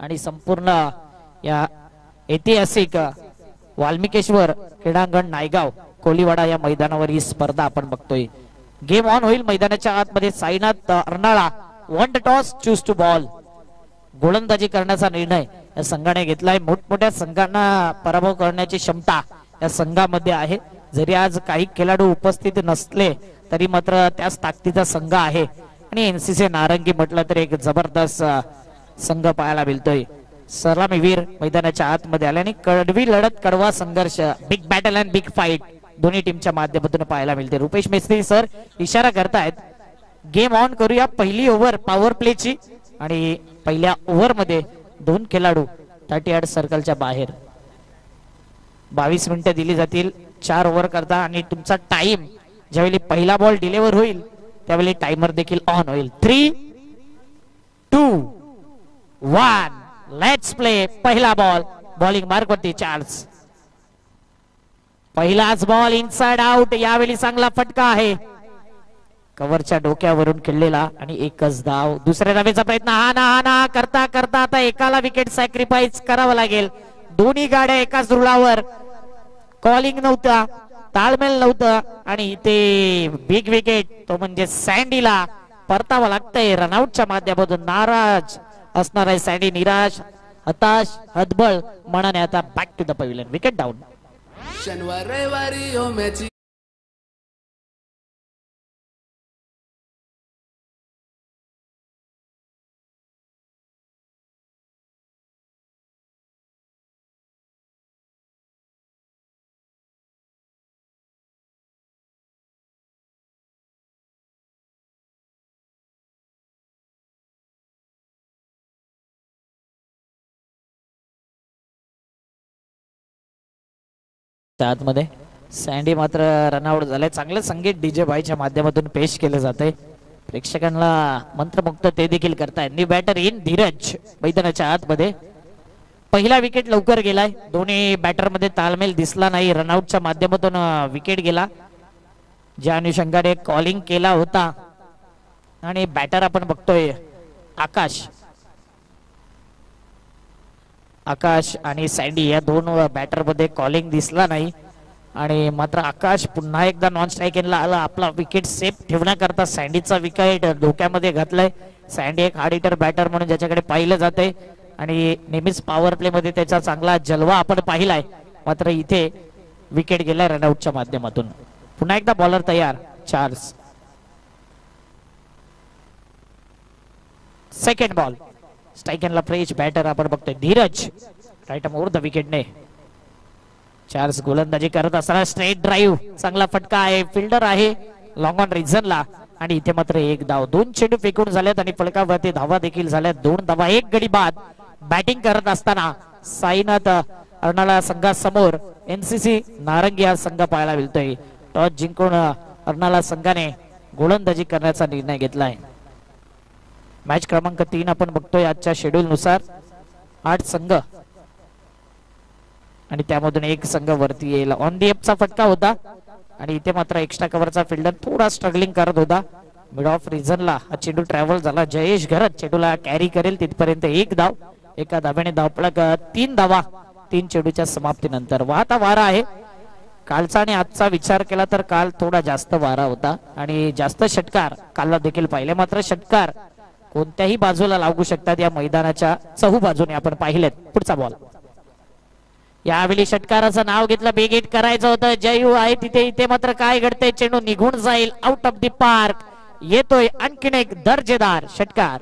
आणि संपूर्ण या ऐतिहासिक वाल्मिकेश्वर क्रीडांगण नायगाव कोलीवाडा या मैदानावर ही स्पर्धा आपण बघतोय. गेम ऑन होईल मैदानाच्या आतमध्ये. Sainath Arnala won toss choose to bowl. गोलंदाजी करण्याचा निर्णय या संघाने घेतलाय. मोठमोठ्या संघांना पराभव करण्याची क्षमता या संघामध्ये आहे. जरी आज काही खेळाडू उपस्थित नसले तरी मात्र त्याच ताकदीचा संघ आहे आणि एनसीसी नारंगी म्हटलं तर एक जबरदस्त संघ पाहायला मिळतोय. सलामीवीर मैदानाच्या आतमध्ये आल्याने कडवी लढत, कडवा संघर्ष, big battle and big fight दोन्ही टीमच्या माध्यमातून पाहायला मिळते. रुपेश मेस्त्री सर इशारा करतायत गेम ऑन करूया. पहिली ओव्हर पॉवर प्लेची आणि पहिल्या ओव्हर मध्ये 2 खेळाडू 30 यार्ड सर्कलच्या बाहेर. 22 मिनिटं दिली जातील 4 ओव्हर करता आणि तुमचा टाइम ज्यावेळी पहिला बॉल डिलिव्हर होईल त्यावेळी टाइमर देखील ऑन होईल. 3, 2, 1 लेट्स प्ले. पहिला बॉल बॉलिंग मार्क वरती चार्ल्स. पहिलाच बॉल इनसाइड आउट. यावेळी चांगला फटका आहे कव्हरच्या डोक्यावरून खेळलेला आणि एकच धाव. दुसऱ्या धावेचा प्रयत्न हा ना करता करता आता एकाला विकेट सॅक्रिफाईस करावं लागेल. दोन्ही गाड्या एकाच रुळावर. कॉलिंग नव्हता, ताळमेळ नव्हतं आणि इथे बिग विकेट तो म्हणजे सँडीला परतावं लागतंय रनआउटच्या माध्यमातून. नाराज असणार आहे सँडी, निराश, हताश, हतबल मनाने आता back to the pavilion. Wicket down. शनिवार रविवारी हो मॅच आतमध्ये सँडी मात्र रनआउट झालाय. चांगलं संगीत डीजे बाईच्या माध्यमातून पेश केलं जाते. प्रेक्षकांना मंत्रमुक्त ते देखील करतायत. न्यू बॅटर इन धीरज मैदानाच्या आतमध्ये. पहिला विकेट लवकर गेलाय. दोन्ही बॅटर मध्ये ताळमेळ दिसला नाही. रनआउटच्या माध्यमातून विकेट गेला. ज्या अनुषंगाने कॉलिंग केला होता आणि बॅटर आपण बघतोय आकाश आणि सँडी या 2 बॅटर मध्ये कॉलिंग दिसला नाही आणि मात्र आकाश पुन्हा एकदा नॉन स्ट्राईकिंगला आला. आपला विकेट सेफ ठेवण्याकरता सँडीचा विकेट डोक्यामध्ये घातलाय. सँडी एक हार्ड हिटर बॅटर म्हणून ज्याच्याकडे पाहिलं जाते आणि नेहमीच पॉवर प्ले मध्ये त्याचा चांगला जलवा आपण पाहिलाय. मात्र इथे विकेट गेलाय रनआउटच्या माध्यमातून. पुन्हा एकदा बॉलर तयार चार्ल्स. सेकंड बॉल स्ट्राईकला फ्रेश बॅटर आपण बघतोय धीरज. राईट ओव्हर द विकेटने चार्ल्स गोलंदाजी करत असताना स्ट्रेट ड्राईव्ह चांगला फटका आहे. फिल्डर आहे लॉंग ऑन रिझनला आणि इथे मात्र 1 धाव. 2 चेंडू फेकून झाल्यात आणि फलकावरती धावा देखील झाल्यात. 2 धावा 1 गडी बाद. बॅटिंग करत असताना साईनाथ अर्नाळा संघासमोर एनसीसी नारंगी हा संघ पाहायला मिळतोय. टॉस जिंकून अर्नाळा संघाने गोलंदाजी करण्याचा निर्णय घेतलाय. मॅच क्रमांक 3 आपण बघतोय आजच्या शेड्यूल नुसार. 8 संघ आणि त्यामधून 1 संघ वरती येईल. ऑन दी एपचा फटका होता आणि इथे मात्र एक्स्ट्रा कव्हरचा फिल्डर थोडा स्ट्रगलिंग करत होता. मिड ऑफ रिझनला हा चेंडू ट्रॅव्हल झाला. जयेश घरत चेंडूला कॅरी करेल तिथपर्यंत 1 धाव. एका धाब्याने धावपळक 3 धावा 3 चेंडूच्या समाप्तीनंतर. वाहता वारा आहे. कालचा आणि आजचा विचार केला तर काल थोडा जास्त वारा होता आणि जास्त षटकार कालला देखील पाहिले. मात्र षटकार कोणत्याही बाजूला लागू शकतात या मैदानाच्या चहू बाजूने आपण पाहिलेत. पुढचा बॉल. यावेळी षटकाराचं नाव घेतलं. बिग हिट करायचं होतं. जयू आहे तिथे. इथे मात्र काय घडतंय चेंडू निघून जाईल आउट ऑफ द पार्क. येतोय आणखीन एक दर्जेदार षटकार.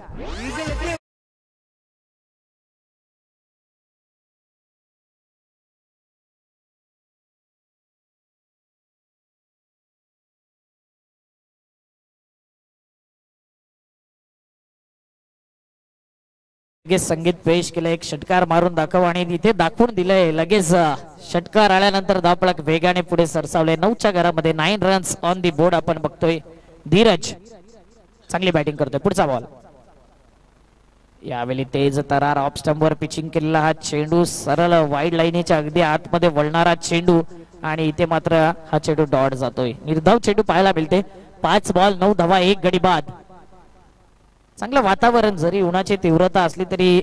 लगेच संगीत पेश केलं. एक षटकार मारून दाखव आणि इथे दाखवून दिलंय. लगेच षटकार आल्यानंतर धावपळक वेगाने पुढे सरसावले. 9च्या घरामध्ये 9 रन्स ऑन दी बोर्ड आपण बघतोय. धीरज चांगली बॅटिंग करतोय. पुढचा बॉल. यावेळी तेज तरार ऑफ स्टंपवर पिचिंग केलेला हा चेंडू सरळ वाईड लाईनीच्या अगदी आतमध्ये वळणारा चेंडू आणि इथे मात्र हा चेंडू डॉट जातोय. निर्धाव चेंडू पाहायला मिळते. 5 बॉल 9 धावा 1 गडी बाद. चांगलं वातावरण. जरी उन्हाची तीव्रता असली तरी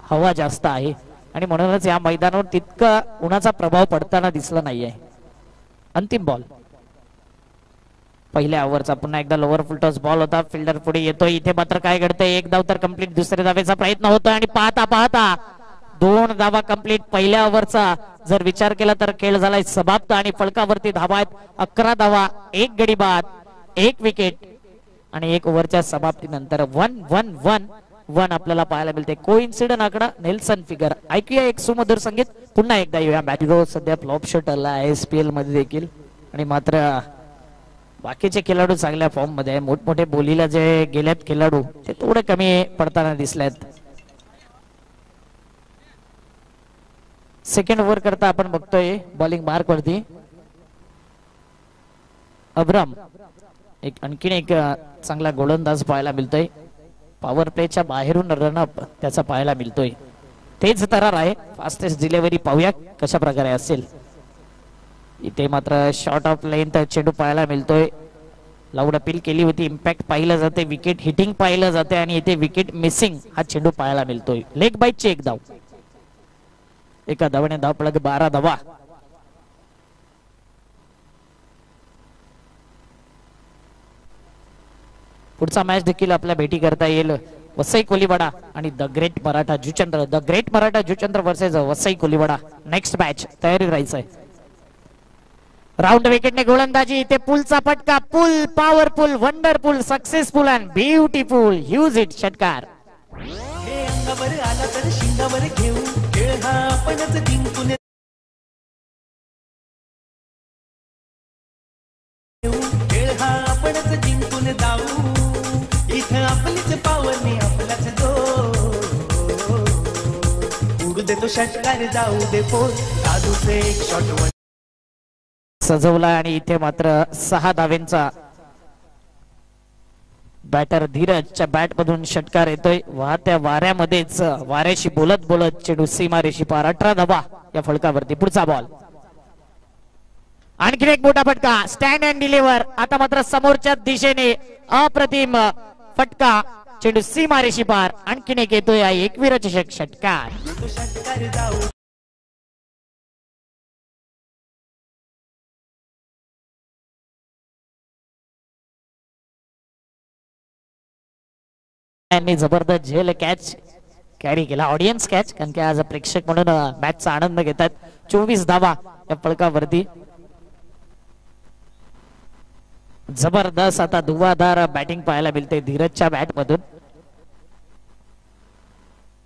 हवा जास्त आहे आणि म्हणूनच या मैदानावर तितका उन्हाचा प्रभाव पडताना दिसला नाहीये. अंतिम बॉल पहिल्या ओव्हरचा पुन्हा एकदा लोअर फुलटॉस बॉल होता. फिल्डर पुढे येतोय. इथे मात्र काय घडतंय, एक धाव तर कंप्लीट, दुसऱ्या धावेचा प्रयत्न होतोय आणि पाहता पाहता 2 धावा कंप्लीट. पहिल्या ओव्हरचा जर विचार केला तर खेळ झालाय समाप्त आणि फलकावरती धावा आहेत 11 धावा, 1 गडी बाद, 1 विकेट आणि 1 ओव्हरच्या समाप्तीनंतर 1-1-1-1 आपल्याला पाहायला मिळते. कोइन्सिडंट आकडा, नेल्सन फिगर. ऐकूया एक सुमधुर संगीत. पुन्हा एकदा येऊया. बॅटिंग सध्या फ्लॉप शटलला ISPL मध्ये देखील आणि मात्र बाकीचे खेळाडू चांगल्या फॉर्म मध्ये आहे. मोठमोठे बोलीला जे गेल्यात खेळाडू ते थोडे कमी पडताना दिसलेत. सेकंड ओव्हर करता आपण बघतोय बॉलिंग मार्क वरती अब्राम आणखीन एक चांगला गोलंदाज पाहायला मिळतोय. पॉवर प्लेच्या बाहेरून रनअप त्याचा पाहायला मिळतोय. तेच तरार आहे. फास्टेस्ट डिलिव्हरी पाहूया कशा प्रकारे असेल. इथे मात्र शॉर्ट ऑफ लेंथ चेंडू पाहायला मिळतोय. लाऊड अपील केली होती, इम्पॅक्ट पाहिलं जाते, विकेट हिटिंग पाहिलं जाते आणि इथे विकेट मिसिंग हा चेंडू पाहायला मिळतोय. लेग बाईटची 1 धाव, एका धावाने धाव पळक 12 धावा. पुढचा मॅच देखील आपल्या भेटी करता येईल. वसई कोलीवाडा आणि the great Maratha Juchandra. The great Maratha Juchandra versus Vasai Koliwada. Next match तयारी राहायचंय. राऊंड विकेटने गोलंदाजी. इथे पुलचा फटका. Pull powerful, wonderful, successful and beautiful. Use it. षटकार. अंगावर आला तर शिंगावर घेऊ, खेळ हा आपणच जिंकून खेळ हा आपणच जिंकून जाऊ. इथं आपलीच पावनी आपलाच दो. उडू देतो षटकार, जाऊ दे फोर, साधूचे एक शॉट सजवला आणि इथे मात्र 6 धावेंचा बॅटर धीरजच्या बॅट मधून षटकार येतोय. वाहत्या वाऱ्यामध्येच वाऱ्याशी बोलत बोलत चेंडू सीमारेषी पार. 18 धावा या फलकावरती. पुढचा बॉल. आणखीन एक मोठा फटका. Stand and deliver. आता मात्र समोरच्या दिशेने अप्रतिम फटका. चेंडू सीमारेषी पार. आणखीन एक येतोय 21 चषक षटकार. षटकार जाऊ. जबरदस्त झेल कॅच कॅरी केला. ऑडियन्स कॅच, कारण की आज प्रेक्षक म्हणून मॅचचा आनंद घेतात. 24 धावा या फलकावरती. जबरदस्त आता धुवाधार बॅटिंग पाहायला मिळते धीरजच्या बॅट मधून.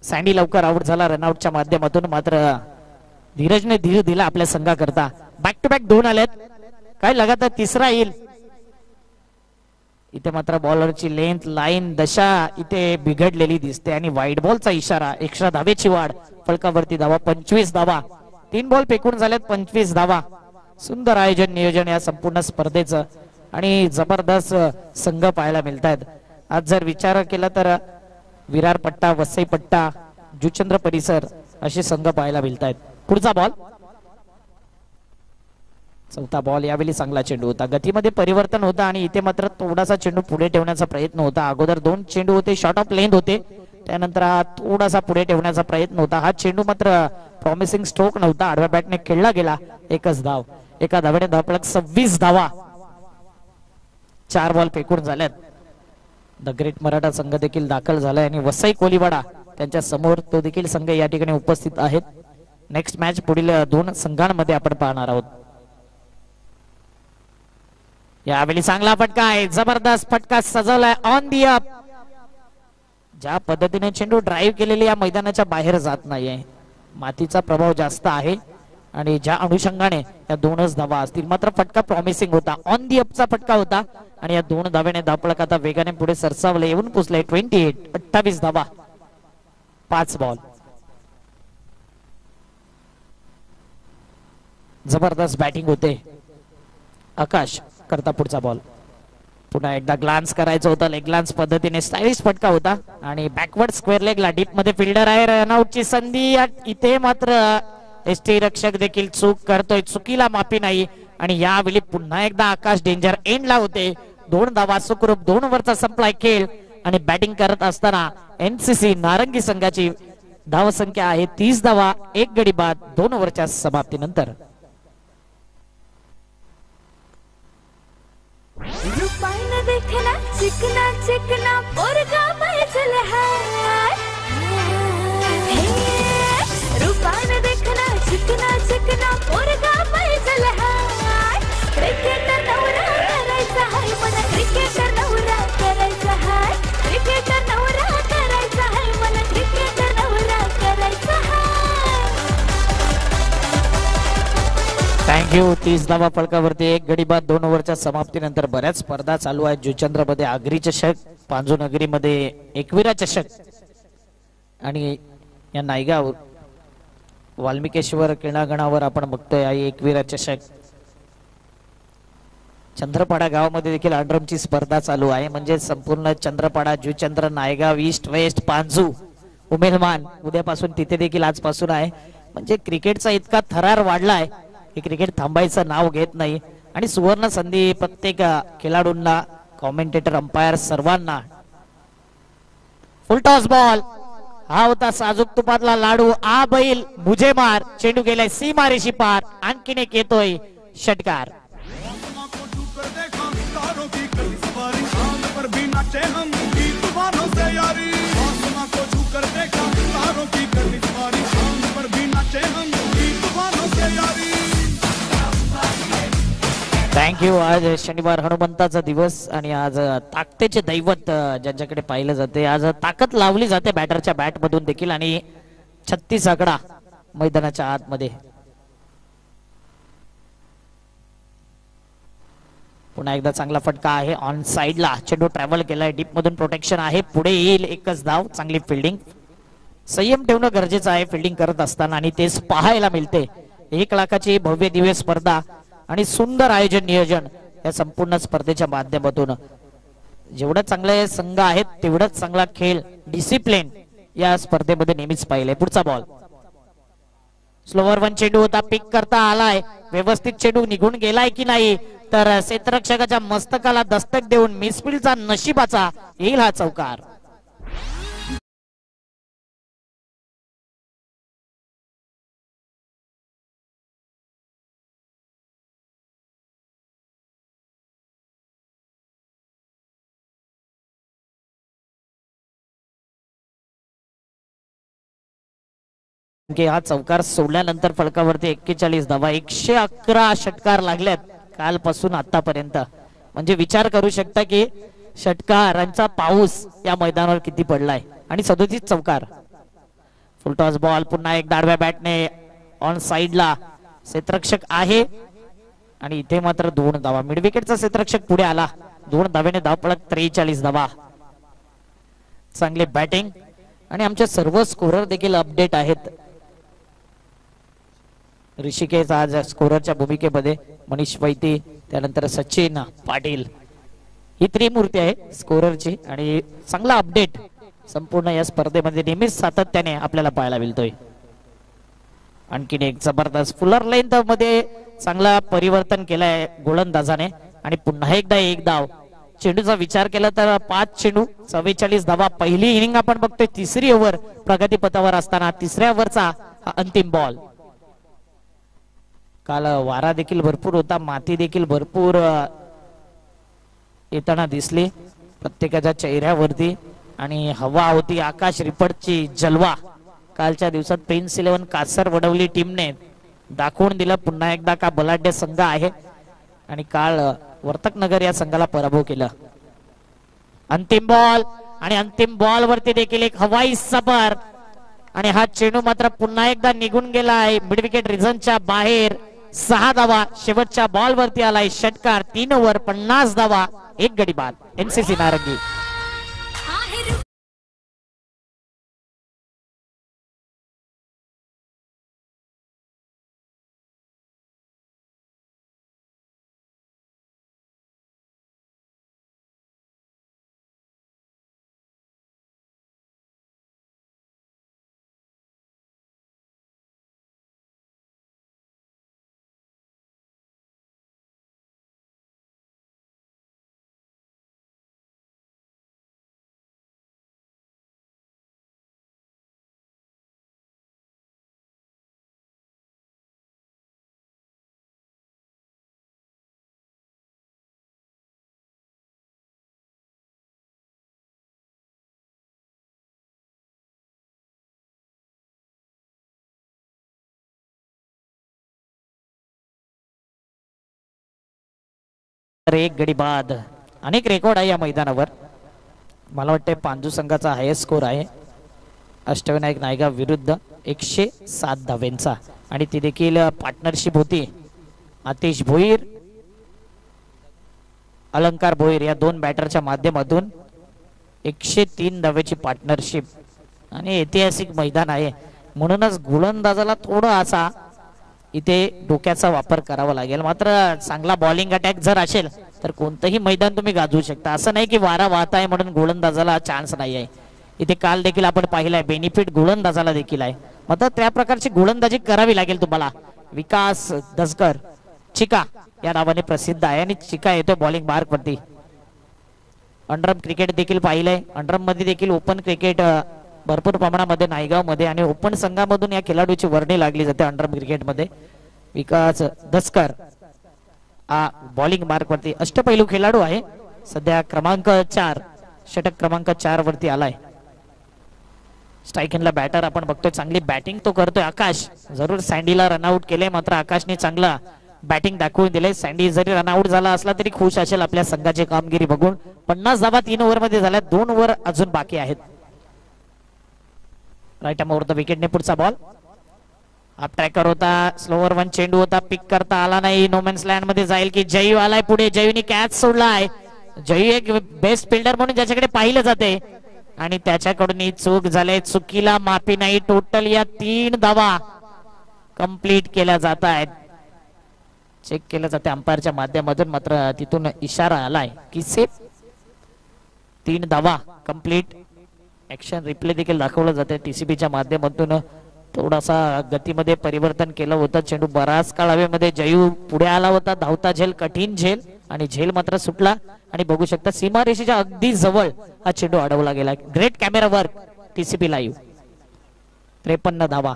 सँडी लवकर आउट झाला रनआउटच्या माध्यमातून. मात्र धीरजने धीर दिला आपल्या संघाकरता. बॅक टू बॅक 2 आलेत. काय लगातार तिसरा येईल. इथे मात्र बॉलरची लेंथ लाईन दशा इथे बिघडलेली दिसते आणि वाईट बॉलचा इशारा. एक्स्ट्रा धावेची वाढ. फलकावरती धावा 25 धावा. 3 बॉल फेकून झाल्यात 25 धावा. सुंदर आयोजन नियोजन या संपूर्ण स्पर्धेचं आणि जबरदस्त संघ पाहायला मिळत आहेत. आज जर विचार केला तर विरार पट्टा, वसई पट्टा, जुचंद्र परिसर असे संघ पाहायला मिळत आहेत. पुढचा बॉल. चौथा बॉल. यावेळी चांगला चेंडू होता. गतीमध्ये परिवर्तन होता आणि इथे मात्र थोडासा चेंडू पुढे ठेवण्याचा प्रयत्न होता. अगोदर 2 चेंडू होते, शॉर्ट ऑफ लेंथ होते, त्यानंतर हा थोडासा पुढे ठेवण्याचा प्रयत्न होता. हा चेंडू मात्र प्रॉमिसिंग स्ट्रोक नव्हता. आडव्या बॅटने खेळला गेला. 1च धाव. एका धावेने धावपळक 26 धावा. 4 बॉल फेकून झाल्यात. द ग्रेट मराठा संघ देखील दाखल झालाय आणि वसई कोलीवाडा त्यांच्या समोर तो देखील संघ या ठिकाणी उपस्थित आहेत. नेक्स्ट मॅच पुढील 2 संघांमध्ये आपण पाहणार आहोत. यावेळी चांगला फटका आहे. जबरदस्त फटका सजवलाय ऑन दी अप. ज्या पद्धतीने चेंडू ड्राईव्ह केलेली या मैदानाच्या बाहेर जात नाहीये. मातीचा प्रभाव जास्त आहे आणि ज्या अनुषंगाने या 2च धावा असतील. मात्र फटका प्रॉमिसिंग होता. ऑन दी अपचा फटका होता आणि या 2 धावेने धावपळक आता वेगाने पुढे सरसावले. येऊन पोचले 28 धावा. 5 बॉल. जबरदस्त बॅटिंग होते. आकाश करता पुढचा बॉल. पुन्हा एकदा ग्लान्स करायचं होतं. लेग ग्लान्स पद्धतीने स्टायलिश फटका होता आणि बॅकवर्ड स्क्वेअर लेगला डीप मध्ये फिल्डर आहे. रनआउटची संधी. इथे मात्र एसटी रक्षक देखील चूक करतोय. चुकीला माफी नाही आणि यावेळी पुन्हा एकदा आकाश डेंजर एंडला होते. 2 धावा सुखरूप. 2 ओव्हरचा संपलाय खेळ आणि बॅटिंग करत असताना NCC नारंगी संघाची धावसंख्या आहे 30 धावा, 1 गडी बाद 2 ओव्हरच्या समाप्तीनंतर. रूपान देखना चिकना चिकना पोरगा बैठल है, रूपान देखना चिकना चिकना पोरगा बैठल है. क्रिकेटर नवरा करायचा है मला, क्रिकेटर नवरा करायचा है, क्रिकेटर नवरा करायचा है मला, क्रिकेटर नवरा करायचा है. थँक्यू. 30 धावा फलकावरती 1 गडी बाद 2 ओव्हरच्या समाप्तीनंतर बऱ्याच स्पर्धा चालू आहेत. जुचंद्र मध्ये आगरी चषक, पांजू मध्ये एकविरा चषक आणि या नायगाव वाल्मिकेश्वर क्रीडांगणावर आपण बघतोय आहे एकविरा चषक. चंद्रपाडा गावामध्ये देखील अंडरमची स्पर्धा चालू आहे. म्हणजे संपूर्ण चंद्रपाडा, जुचंद्र, नायगाव, ईस्ट वेस्ट, पांजू, उमेदमान उद्यापासून तिथे देखील आजपासून आहे. म्हणजे क्रिकेटचा इतका थरार वाढलाय की क्रिकेट थांबायचं नाव घेत नाही. आणि सुवर्ण संधी प्रत्येक खेळाडूंना, कॉमेंटेटर, अंपायर सर्वांना. फुलटॉस बॉल, हा होता साजूक तुपातला लाडू. आ बैल मुझे मार, चेंडू गेलाय सीमारेषी पार. आणखीन एक येतोय षटकार. थँक्यू. आज शनिवार हनुमंताचा दिवस आणि आज ताकदीचे दैवत ज्यांच्याकडे पाहिलं जाते, आज ताकद लावली जाते बॅटरच्या बॅट मधून देखील. आणि 36 आकडा मैदानाच्या आतमध्ये. पुन्हा एकदा चांगला फटका आहे ऑन साइडला. चेंडू ट्रॅव्हल केलाय, डीप मधून प्रोटेक्शन आहे, पुढे येईल एकच धाव. चांगली फिल्डिंग. संयम ठेवणं गरजेचं आहे फिल्डिंग करत असताना आणि तेच पाहायला मिळते. 1 लाखाची भव्य दिव्य स्पर्धा आणि सुंदर आयोजन नियोजन या संपूर्ण स्पर्धेच्या माध्यमातून. जेवढं चांगले संघ आहेत तेवढाच चांगला खेळ, डिसिप्लिन या स्पर्धेमध्ये नेहमीच पाहिले. पुढचा बॉल स्लोवर वन चेंडू होता, पिक करता आलाय. व्यवस्थित चेंडू निघून गेलाय की नाही, तर क्षेत्ररक्षकाच्या मस्तकाला दस्तक देऊन मिसफिल्डचा नशिबाचा येईल हा चौकार. हा चौकार सोडल्यानंतर फलकावरती 41 धावा, 111 षटकार लागल्यात कालपासून आतापर्यंत. म्हणजे विचार करू शकता की षटकारांचा पाऊस या मैदानावर किती पडलाय. आणि 37 चौकार. फुलटॉस बॉल, पुन्हा एक दाडव्या बॅटने ऑन साइडला. क्षेत्ररक्षक आहे आणि इथे मात्र 2 धावा. मिड विकेटचा क्षेत्ररक्षक पुढे आला. 2 धाव्याने धावफलक 43 धावा. चांगले बॅटिंग आणि आमचे सर्व स्कोरर देखील अपडेट आहेत. ऋषिकेश आज स्कोररच्या भूमिकेमध्ये, मनीष वैती, त्यानंतर सचिन पाटील, ही त्रिमूर्ती आहे स्कोररची. आणि चांगला अपडेट संपूर्ण या स्पर्धेमध्ये नेहमीच सातत्याने आपल्याला पाहायला मिळतोय. आणखीन एक जबरदस्त फुलर लेंथ मध्ये चांगला परिवर्तन केलाय गोलंदाजाने. आणि पुन्हा एकदा 1 धाव. चेंडूचा विचार केला तर 5 चेंडू 44 धावा. पहिली इनिंग आपण बघतोय, 3री ओव्हर प्रगतीपथावर असताना 3ऱ्या ओव्हरचा अंतिम बॉल. काल वारा देखील भरपूर होता, माती देखील भरपूर येताना दिसली प्रत्येकाच्या चेहऱ्यावरती. आणि हवा होती आकाश रिपटची जलवा. कालच्या दिवसात प्रिन्स 11 कासर वडवली टीमने दाखवून दिलं पुन्हा एकदा का बलाढ्य संघ आहे. आणि काल वर्तकनगर या संघाला पराभव केला. अंतिम बॉल, आणि अंतिम बॉल वरती देखील एक हवाई सफर. आणि हा चेंडू मात्र पुन्हा एकदा निघून गेला आहे मिड विकेट रिझनच्या बाहेर. 6 धावा. शेवटच्या बॉल वरती आलाय षटकार. 3 ओव्हर 50 धावा, 1 गडी बाद. एमसीसी नारंगी. एक गडी बाद. अनेक रेकॉर्ड आहे या मैदानावर. मला वाटते पांजू संघाचा हायेस्ट स्कोर आहे अष्टविनायक नायगाव विरुद्ध 107 धावेंचा. आणि ती देखील पार्टनरशिप होती. आतिश भोईर, अलंकार भोईर या दोन बॅटरच्या माध्यमातून 103 धावेची पार्टनरशिप. आणि ऐतिहासिक मैदान आहे म्हणूनच गोलंदाजाला थोडा असा इथे डोक्याचा वापर करावा लागेल. मात्र चांगला बॉलिंग अटॅक जर असेल तर कोणतंही मैदान तुम्ही गाजवू शकता. असं नाही की वारा वाहत आहे म्हणून गोलंदाजाला चान्स नाही आहे. इथे काल देखील आपण पाहिलंय बेनिफिट गोलंदाजाला देखील आहे. मात्र त्या प्रकारची गोलंदाजी करावी लागेल तुम्हाला. विकास दसकर चिका या नावाने प्रसिद्ध आहे आणि चिका येतोय बॉलिंग मार्क वरती. अंडरम क्रिकेट देखील पाहिलंय. अंडरम मध्ये देखील ओपन क्रिकेट भरपूर प्रमाणामध्ये नायगाव मध्ये आणि ओपन संघामधून या खेळाडूची वर्णी लागली जाते अंडरम क्रिकेट मध्ये. विकास दसकर बॉलिंग मार्क वरती अष्टपैलू खेळाडू आहे. सध्या क्रमांक 4 षटक क्रमांक 4 वरती आलाय. स्ट्राईकला बॅटर आपण बघतोय. चांगली बॅटिंग तो करतोय आकाश. जरूर सँडीला रनआउट केले मात्र आकाशने चांगला बॅटिंग दाखवून दिले. सँडी जरी रनआउट झाला असला तरी खुश असेल आपल्या संघाची कामगिरी बघून. 50 धावा 3 ओव्हर मध्ये झाल्या. 2 ओव्हर अजून बाकी आहेत. राईट आर्म ओव्हर द विकेटने पुढचा बॉल. हाफ ट्रॅकर होता. स्लोवर वन चेंडू होता. पिक करता आला नाही. नोमॅन्स लँड मध्ये जाईल की जयू आलाय पुढे. जयूने कॅच सोडलाय. जयू एक बेस्ट फिल्डर म्हणून ज्याच्याकडे पाहिलं जाते आणि त्याच्याकडून ही चूक झाली. चुकीला माफी नाही. टोटल या 3 धावा कंप्लीट केल्या जात आहेत. चेक केलं जाते अंपायरच्या माध्यमातून. मात्र तिथून इशारा आलाय की सेफ. 3 धावा कंप्लीट. ऍक्शन रिप्ले देखील दाखवलं जाते टीसीबीच्या माध्यमातून. थोडासा गतीमध्ये परिवर्तन केलं होतं. चेंडू बराच काळ हवेमध्ये. जयू पुढे आला होता. धावता झेल, कठीण झेल आणि झेल मात्र सुटला. आणि बघू शकता सीमारेषेच्या अगदी जवळ हा चेंडू अडवला गेला. Great camera work TCB live. 53 धावा.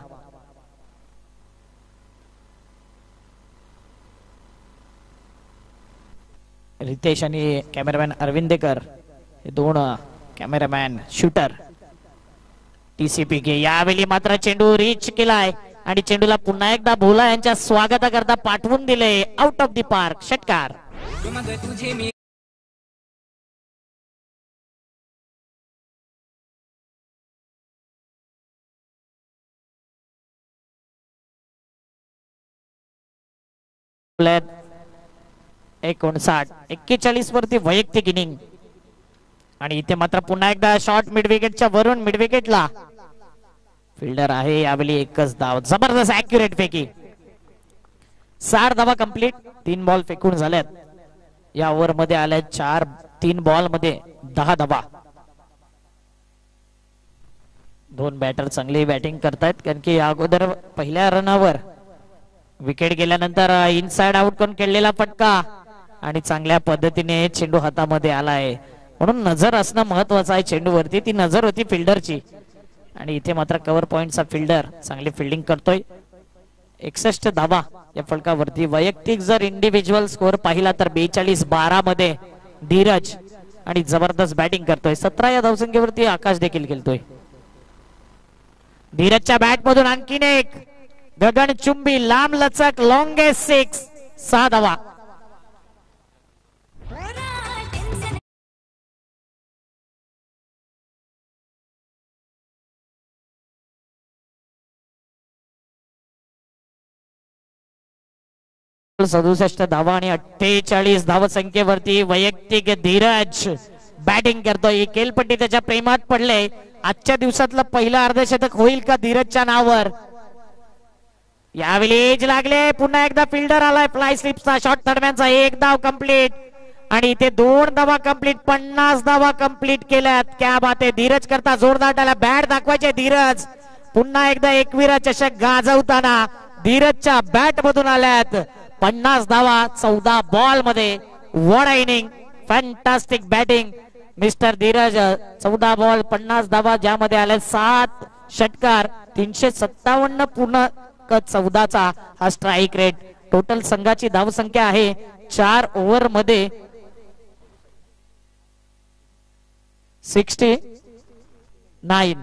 रितेश आणि कॅमेरामॅन अरविंदेकर हे दोन कॅमेरामॅन शूटर टीसीपी के. यावेळी मात्र चेंडू रीच केलाय आणि चेंडूला पुन्हा एकदा भोला यांच्या स्वागताकरता पाठवून दिले. Out of the park. षटकार. प्लेयर 59 41 वरती वैयक्तिक इनिंग. आणि इथे मात्र पुन्हा एकदा शॉट मिड विकेटच्या वरून. मिड विकेटला फिल्डर आहे. यावेळी एकच धाव. जबरदस्त ऍक्युरेट फेकी. 60 धावा कंप्लीट. 3 बॉल फेकून झाल्यात. या ओव्हर मध्ये आल्या 3 बॉल मध्ये 10 धावा. 2 बॅटर चांगली बॅटिंग करतायत कारण की अगोदर पहिल्या रनावर विकेट गेल्यानंतर इनसाइड आउट करून खेळलेला फटका आणि चांगल्या पद्धतीने चेंडू हातामध्ये आलाय. म्हणून नजर असणं महत्वाचं आहे चेंडूवरती. ती नजर होती फिल्डरची आणि इथे मात्र कव्हर पॉइंटचा फिल्डर चांगली फिल्डिंग करतोय. 61 धावा या फलकावरती. वैयक्तिक जर इंडिव्हिज्युअल स्कोअर पाहिला तर 42-12 मध्ये धीरज आणि जबरदस्त बॅटिंग करतोय. 17 या धावसंख्येवरती आकाश देखील खेळतोय. धीरजच्या बॅट मधून आणखीन एक गगनचुंबी लांब लचक लॉंगेस्ट 6 धावा. सदुसष्ट धावा आणि 48 धाव संख्येवरती वैयक्तिक धीरज बॅटिंग करतोय. केलपट्टी त्याच्या प्रेमात पडले. आजच्या दिवसातलं पहिलं अर्धशतक होईल का धीरजच्या नावावर. यावेळी एज लागले. पुन्हा एकदा फिल्डर आलाय. फ्लाय स्लिपचा शॉट दरम्यानचा 1 धाव कंप्लीट आणि इथे 2 धावा कंप्लीट. 50 धावा कंप्लीट केल्यात. क्या बात आहे. धीरज करता जोरदार टाळ्या. बॅट दाखवायचे धीरज. पुन्हा एकदा एकविरा चषक गाजवताना धीरजच्या बॅट मधून आल्यात. 50 धावा 14 बॉल मध्ये. What a inning. Fantastic batting mister Dheeraj. 14 ball 50 धावा ज्यामध्ये आल्या 7 षटकार. 357 पूर्ण 14चा हा स्ट्राईक रेट. टोटल संघाची धावसंख्या आहे 4 ओव्हर मध्ये 69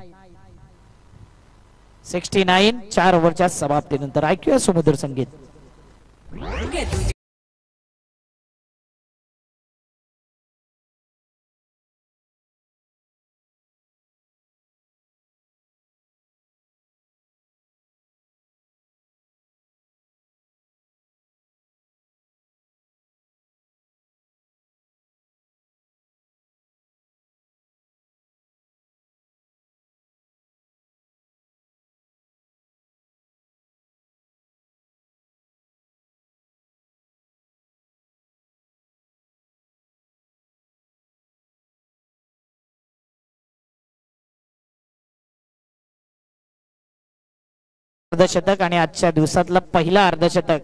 4 ओव्हरच्या समाप्तीनंतर. ऐकूया सुमधुर संगीत. अर्धशतक आणि आजच्या दिवसातलं पहिलं अर्धशतक.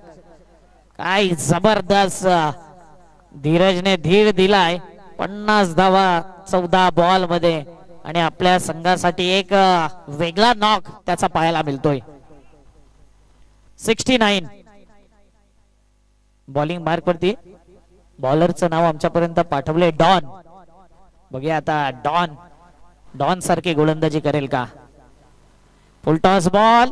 काय जबरदस्त धीरजने धीर दिलाय. 50 धावा 14 बॉल मध्ये आणि आपल्या संघासाठी एक वेगळा नॉक त्याचा पाहायला मिळतोय. 69 बॉलिंग मार्क वरती बॉलरचं नाव आमच्यापर्यंत पाठवले डॉन. बघूया आता डॉन सारखी गोलंदाजी करेल का. फुलटॉस बॉल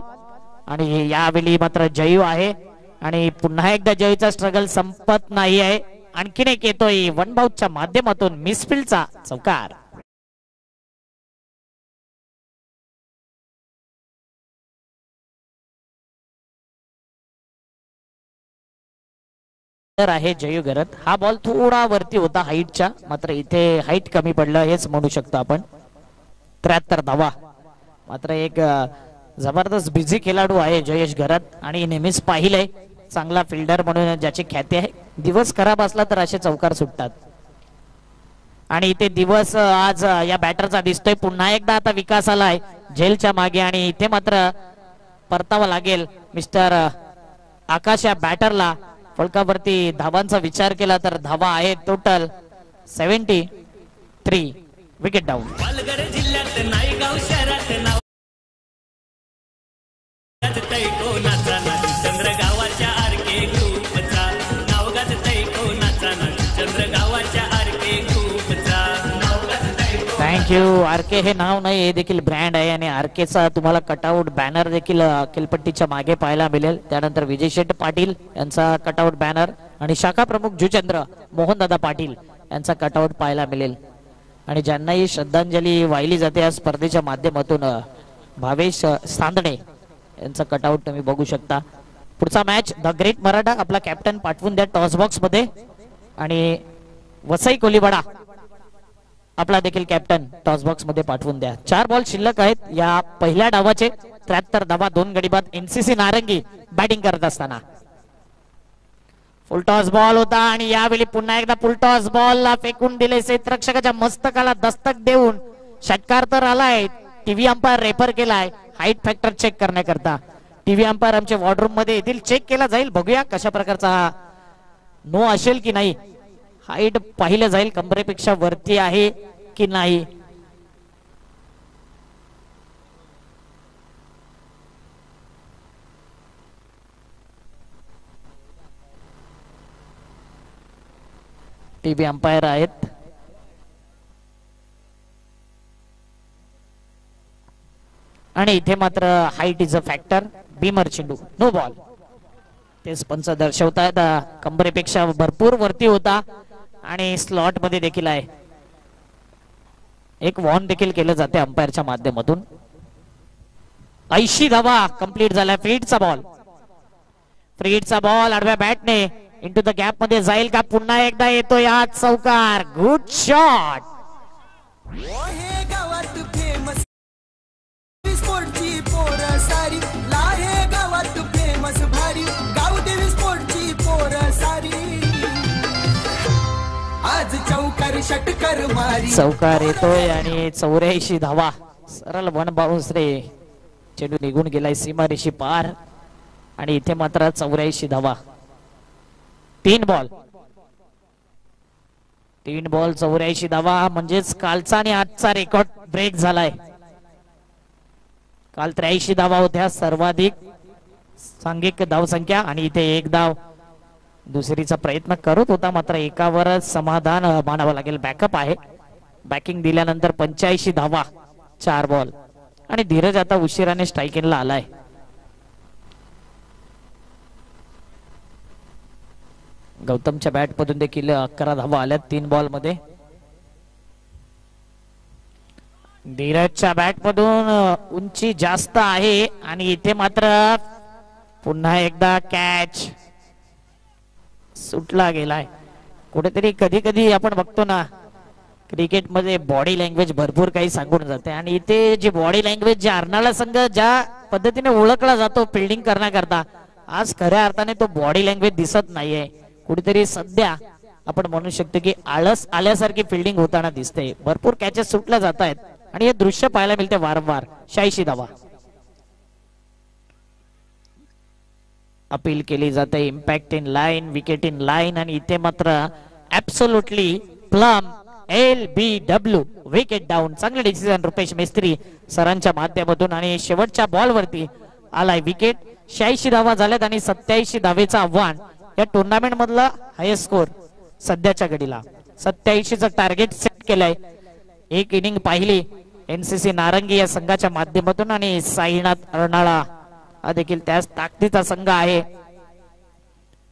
आणि यावेळी मात्र जयू आहे आणि पुन्हा एकदा जयूचा स्ट्रगल संपत नाही आहे. आणखीन एक येतोय वन बाउटच्या माध्यमातून मिसफिल्डचा चौकार. आहे जयू गरत. हा बॉल थोडा वरती होता हाईटच्या, मात्र इथे हाईट कमी पडलं हेच म्हणू शकतो आपण. 73 धावा. मात्र एक जबरदस्त बिझी खेळाडू आहे जयेश गरत आणि नेहमीच पाहिलंय चांगला फिल्डर म्हणून ज्याची ख्याती आहे. दिवस खराब असला तर असे चौकार सुटतात आणि इथे दिवस आज या बॅटरचा दिसतोय. पुन्हा एकदा आता विकास आलाय झेलच्या मागे आणि इथे मात्र परतावा लागेल मिस्टर आकाश या बॅटरला. फलकावरती धावांचा विचार केला तर धावा आहे टोटल 73. Wicket down. पालघर जिल्ह्यात नायगाव शहरात नाव कोणाचा चंद्र गावाच्या आरके ग्रुपचा नाव गाजतय कोणाचा चंद्र गावाच्या आरके ग्रुपचा नाव गाजतय. थँक्यू. आरके हे नाव नाही, हे देखील ब्रँड आहे आणि आरकेचा तुम्हाला कटआउट बॅनर देखील किलपट्टीच्या मागे पाहायला मिळेल. त्यानंतर विजय शेठ पाटील यांचा कटआउट बॅनर आणि शाखा प्रमुख जुचंद्र मोहनदादा पाटील यांचा कटआउट पाहायला मिळेल. आणि ज्यांनाही श्रद्धांजली वाहिली जाते या स्पर्धेच्या माध्यमातून भावेश सांदणे यांचा कटआउट तुम्ही बघू शकता. पुढचा मॅच द ग्रेट मराठा आपला कॅप्टन पाठवून द्या टॉस बॉक्स मध्ये आणि वसई कोलीवाडा आपला देखील कॅप्टन टॉस बॉक्स मध्ये पाठवून द्या. 4 बॉल शिल्लक आहेत या पहिल्या डावाचे. 73 धावा 2 गडी बाद. एनसीसी नारंगी बॅटिंग करत असताना फुलटॉस बॉल होता आणि यावेळी पुन्हा एकदा फुलटॉस बॉल ला फेकून दिले. क्षेत्ररक्षकाच्या मस्तकाला दस्तक देऊन षटकार तर आलाय. टीव्ही अंपायर रेफर केलाय हाईट फॅक्टर चेक करण्याकरता. टीव्ही अंपायर आमच्या वॉर्डरूम मध्ये येतील, चेक केला जाईल. बघूया कशा प्रकारचा हा नो असेल की नाही. हाईट पाहिलं जाईल कमरेपेक्षा वरती आहे की नाही. टीव्ही अंपायर आहेत. आणि इथे मात्र height is a factor. Beamer चेंडू नो बॉल. तेच पंच दर्शवतायत कंबरेपेक्षा भरपूर वरती होता आणि स्लॉट मध्ये देखील आहे. एक वॉर्न देखील केलं जाते अंपायरच्या माध्यमातून. 80 धावा कंप्लीट झाल्या. फ्रीडचा बॉल आडव्या बॅटने इंटू द गॅप मध्ये जाईल का. पुन्हा एकदा येतो या चौकार. Good shot. स्पोर्टची पोर सारी लाहे गावात फेमस भारी गावदेवी स्पोर्टची पोर सारी आज चौकार षटकर मारी. चौकार येतोय आणि 84 धावा. सरळ वन बाउन्स रे. चेंडू निघून गेलाय सीमारेषी पार आणि इथे मात्र 84 धावा. 3 बॉल 84 धावा म्हणजेच कालचा आणि आजचा रेकॉर्ड ब्रेक झालाय. काल 83 धावा होत्या सर्वाधिक सांघिक धावसंख्या आणि इथे 1 धाव दुसरीचा प्रयत्न करत होता, मात्र एकावरच समाधान मानावं लागेल. बॅकअप आहे. बॅकिंग दिल्यानंतर 85 धावा 4 बॉल आणि धीरज आता उशिराने स्ट्राईकिंगला आलाय. गौतमच्या बॅट मधून देखील 11 धावा आल्यात 3 बॉल मध्ये. धीरजच्या बॅट मधून उंची जास्त आहे आणि इथे मात्र पुन्हा एकदा कॅच सुटला गेलाय. कुठेतरी कधी कधी आपण बघतो ना क्रिकेट मध्ये बॉडी लँग्वेज भरपूर काही सांगून जाते आणि इथे जी बॉडी लँग्वेज जे अर्नाळा संघ ज्या पद्धतीने ओळखला जातो फिल्डिंग करण्याकरता, आज खऱ्या अर्थाने तो बॉडी लँग्वेज दिसत नाहीये. कुठेतरी सध्या आपण म्हणू शकतो की आळस आल्यासारखी फिल्डिंग होताना दिसते. भरपूर कॅचेस सुटल्या जात आहेत आणि हे दृश्य पाहायला मिळते वारंवार. 86 धावा. अपील केली जाते. Impact in line, wicket in line, आणि इथे मात्र absolutely plum LBW wicket down. चांगले डिसिजन रुपेश मिस्त्री सरांच्या माध्यमातून, आणि शेवटच्या बॉल वरती आलाय विकेट. 86 धावा झाल्यात आणि 87 धावेचं आव्हान या टुर्नामेंट मधला हायेस्ट स्कोर सध्याच्या घडीला. 87चं टार्गेट सेट केलंय. एक इनिंग पाहिली NCC नारंगी या संघाच्या माध्यमातून, आणि साईनाथ अर्नाळा हा देखील त्याच ताकदीचा संघ आहे.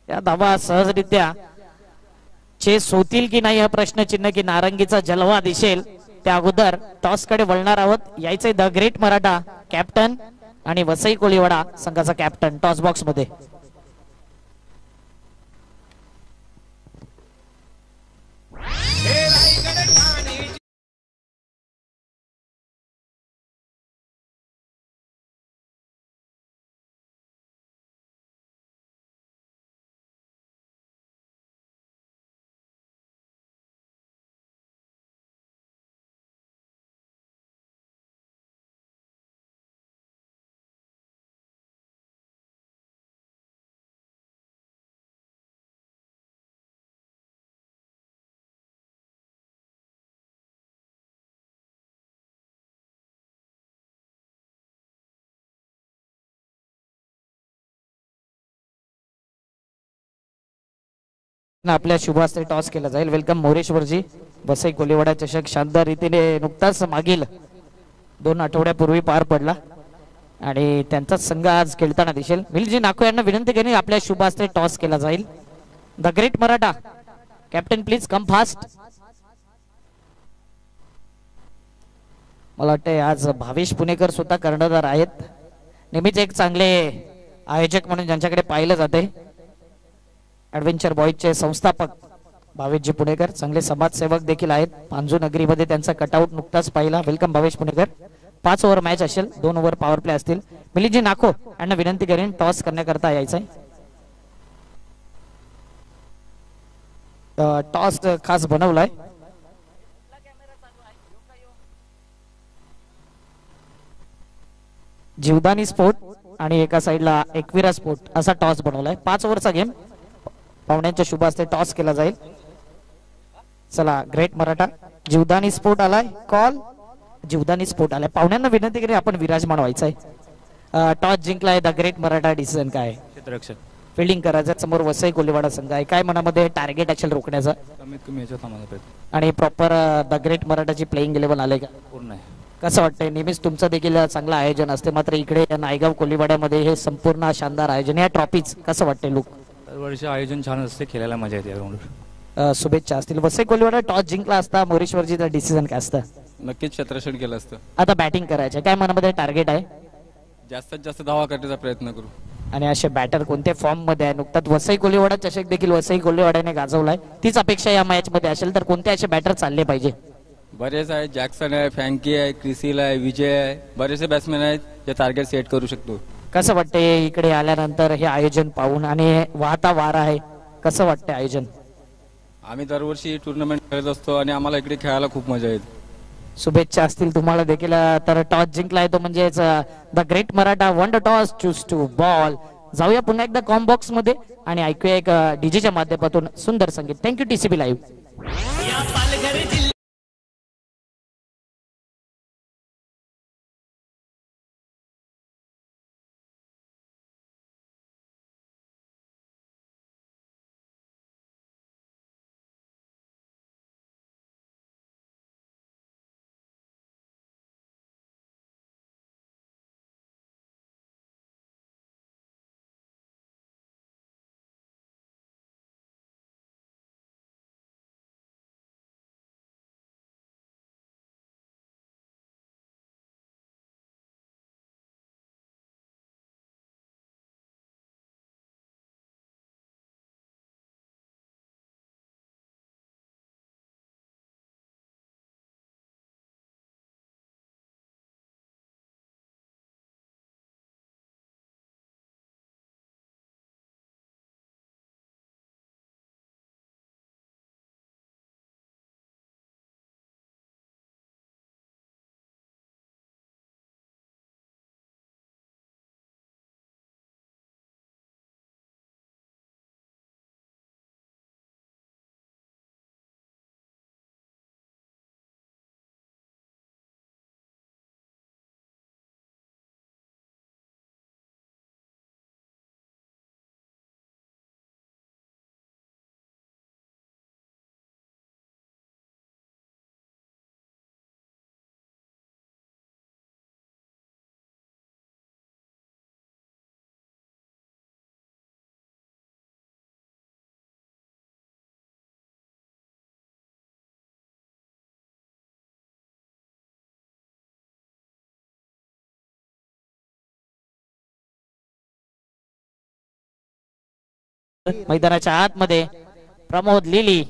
या धावा सहजरित्या चेस होतील की नाही हा प्रश्नचिन्ह, की नारंगीचा जलवा दिसेल. त्या अगोदर टॉस कडे वळणार आहोत. यायचे द ग्रेट मराठा कॅप्टन आणि वसई कोळीवाडा संघाचा कॅप्टन टॉस बॉक्स मध्ये. आपल्या शुभास्ते टॉस केला जाईल. वेलकम मोरेश्वरजी. वसई कोलीवाडा चषक शानदार रीतीने नुकताच मागील 2 आठवड्यापूर्वी पार पडला आणि त्यांचाच संघ आज खेळताना दिसेल. मिलजी नाको यांना विनंती केली आपल्या शुभास्ते टॉस केला जाईल. The great Maratha captain please come fast. मला वाटतं आज भावेश पुणेकर सुद्धा कर्णधार आहेत. नेहमीच एक चांगले आयोजक म्हणून ज्यांच्याकडे पाहिलं जाते ऍडव्हेंचर बॉयजचे संस्थापक भावेशजी पुणेकर चांगले समाजसेवक देखील आहेत. पांजू नगरीमध्ये त्यांचा कटआउट नुकताच पाहिला. वेलकम भावेश पुणेकर. 5 ओव्हर मॅच असेल, 2 ओव्हर पॉवर प्ले असतील. मिलिंदजी नाको यांना विनंती करेन टॉस करण्याकरता यायचंय. टॉस खास बनवलाय. जीवदानी स्पोर्ट आणि एका साइडला एकविरा स्पोर्ट असा टॉस बनवलाय. 5 ओव्हरचा गेम. पाहुण्यांच्या शुभ हस्ते टॉस केला जाईल. चला ग्रेट मराठा जीवदानी स्पोर्ट आलाय. कॉल जीवदानी स्पोर्ट आलाय. पाहुण्यांना विनंती करेन आपण विराजमान व्हायचंय. टॉस जिंकलाय द ग्रेट मराठा. डिसिजन काय आहे? क्षेत्ररक्षक फिल्डिंग करायचं. समोर वसई कोलीवाडा संघ आहे. काय मनामध्ये टार्गेट असेल रोखण्याचा? कमीत कमी याच्यात आम्हाला प्रयत्न आणि प्रॉपर द ग्रेट मराठाची प्लेइंग 11 आले का? पूर्ण आहे. कसं वाटतंय? नेहमीच तुमचं देखील चांगलं आयोजन असते, मात्र इकडे नायगाव कोलीवाड्यामध्ये हे संपूर्ण शानदार आयोजन. या ट्रॉफीच कसं वाटतंय? लोक दरवर्षी आयोजन छान असते, खेळायला मजा येते या ग्राउंडवर. शुभेच्छा असतील. वसई कोलीवाडा टॉस जिंकला असता मोरेश्वरजीचं डिसिजन काय असतं? नक्कीच क्षेत्ररक्षण केलं असतं. आता बॅटिंग करायचं. काय मनामध्ये टार्गेट आहे? जास्तीत जास्त धावा करण्याचा प्रयत्न करू. आणि असे बॅटर कोणत्या फॉर्म मध्ये आहे? नुकताच वसई कोलीवाडा चषक देखील वसई कोलीवाड्याने गाजवलाय. तीच अपेक्षा या मॅच मध्ये असेल तर कोणते असे बॅटर चालले पाहिजे? बरेच आहे. जॅक्सन आहे, फँकी आहे, क्रिसिल आहे, विजय आहे. बरेचसे बॅट्समॅन आहेत जे टार्गेट सेट करू शकतो. कसं वाटतंय इकडे आल्यानंतर हे आयोजन पाहून? आणि वाहता वारा आहे, कसं वाटतंय आयोजन? आम्ही दरवर्षी टुर्नामेंट खेळत असतो आणि आम्हाला इकडे खेळायला खूप मजा येते. शुभेच्छा असतील तुम्हाला देखील. तर टॉस जिंकलाय तो म्हणजेच the great Maratha. Won the toss, choose to bowl. जाऊया पुन्हा एकदा कॉम बॉक्स मध्ये आणि ऐकूया एक डीजेच्या माध्यमातून सुंदर संगीत. Thank you TCB live. मैदानाच्या आतमध्ये प्रमोद लिली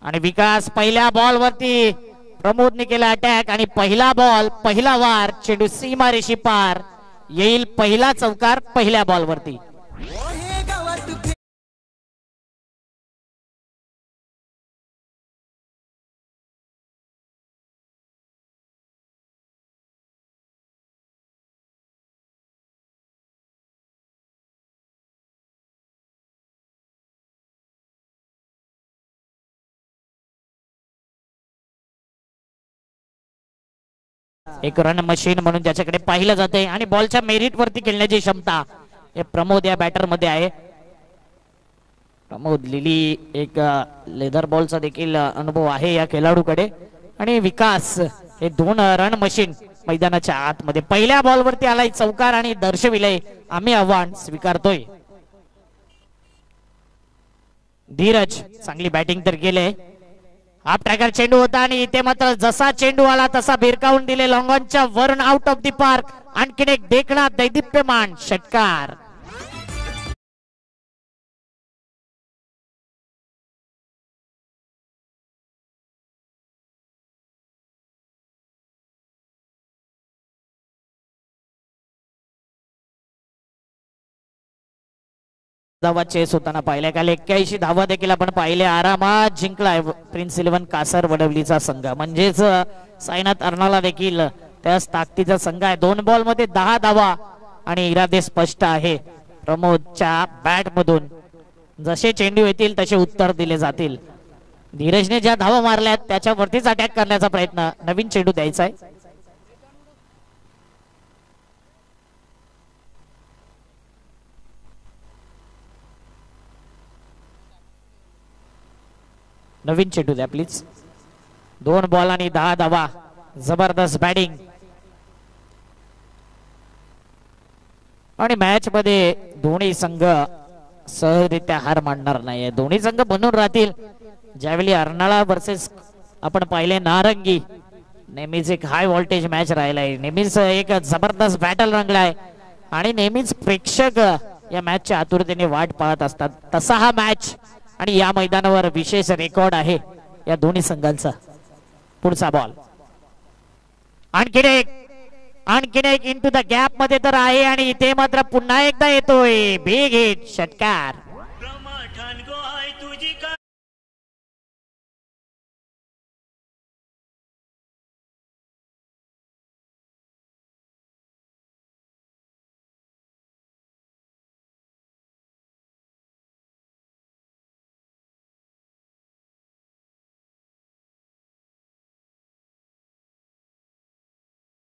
आणि विकास पहिल्या बॉल वरती प्रमोदने केला अटॅक आणि पहिला बॉल पहिला वार चेंडू सीमारेषी पार येईल पहिला चौकार पहिल्या बॉल वरती. हे गावात एक रन मशीन म्हणून ज्याच्याकडे पाहिलं जाते आणि बॉलच्या मेरिट वरती खेळण्याची क्षमता हे प्रमोद या बॅटर मध्ये आहे. प्रमोद लिली एक लेदर बॉलचा देखील अनुभव आहे या खेळाडूकडे आणि विकास हे 2 रन मशीन मैदानाच्या आतमध्ये पहिल्या बॉल वरती आलाय चौकार आणि दर्शविलंय आम्ही आव्हान स्वीकारतोय. धीरज चांगली बॅटिंग तर केले. हाफ ट्रॅकर चेंडू होता आणि इथे मात्र जसा चेंडू आला तसा भिरकावून दिले लॉंगॉनच्या वरून आउट ऑफ द पार्क. आणखीन एक देखणा दैदिप्यमान षटकार. धावा चेस होताना पाहिल्या काल 81 धावा देखील आपण पाहिले. आरामात जिंकलाय प्रिन्स 11 कासर वडवलीचा संघ म्हणजेच साईनाथ अर्नाला देखील त्याच ताकदीचा संघ आहे. 2 बॉल मध्ये 10 धावा आणि इरादे स्पष्ट आहे प्रमोदच्या बॅट मधून. जसे चेंडू येतील तसे उत्तर दिले जातील. धीरजने ज्या धावा मारल्यात त्याच्यावरतीच अटॅक करण्याचा प्रयत्न. नवीन चेंडू द्यायचा आहे. नवीन चेंडू द्या प्लीज. 2 बॉल आणि 10 धावा. जबरदस्त बॅटिंग आणि मॅच मध्ये दोन्ही संघ सहजरित्या हार मानणार नाही. दोन्ही संघ बनून राहतील. ज्यावेळी अर्नाळा वर्सेस आपण पाहिले नारंगी नेहमीच एक हाय व्होल्टेज मॅच राहिलाय. नेहमीच एक जबरदस्त बॅटल रंगलाय आणि नेहमीच प्रेक्षक या मॅचच्या आतुरतेने वाट पाहत असतात. तसा हा मॅच आणि या मैदानावर विशेष रेकॉर्ड आहे या दोन्ही संघांचा. पुढचा बॉल आणखीन एक इंटू द गॅप मध्ये तर आहे आणि इथे मात्र पुन्हा एकदा येतोय बिग हिट षटकार.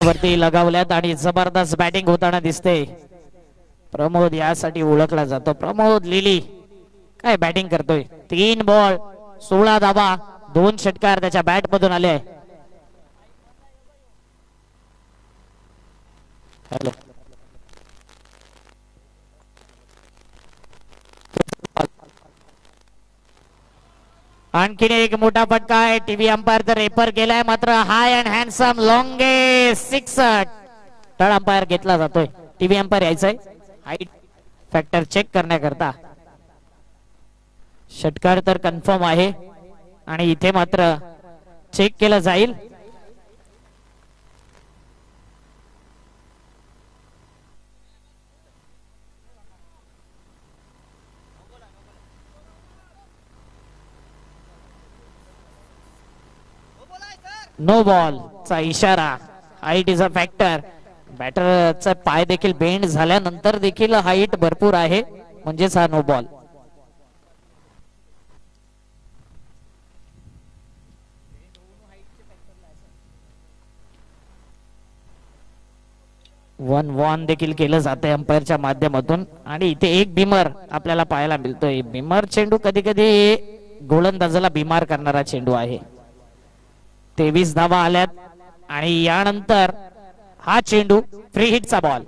वरती लगावल्यात आणि जबरदस्त बॅटिंग होताना दिसते. प्रमोद यासाठी ओळखला जातो. प्रमोद लिली काय बॅटिंग करतोय. 3 बॉल 16 धावा 2 षटकार त्याच्या बॅट मधून आले. हॅलो आणखीन एक मोठा फटका आहे. टीव्ही अंपायर तर रेफर केलाय मात्र हाय अँड हँडसम लॉंगे 6 तळ अंपायर घेतला जातोय. टीव्ही अंपायर यायचंय हाईट फॅक्टर चेक करण्याकरता. षटकार तर कन्फर्म आहे आणि इथे मात्र चेक केलं जाईल. नो बॉल चा इशारा. Height is a factor. बॅटरचा पाय देखील बेंड झाल्यानंतर देखील हाईट भरपूर आहे म्हणजेच हा नो बॉल. वन देखील केलं जाते अंपायरच्या माध्यमातून आणि इथे एक बिमर आपल्याला पाहायला मिळतोय. बिमर चेंडू कधी कधी गोलंदाजाला बिमार करणारा चेंडू आहे. 23 धावा आल्यात आणि यानंतर हा चेंडू फ्री हिटचा बॉल.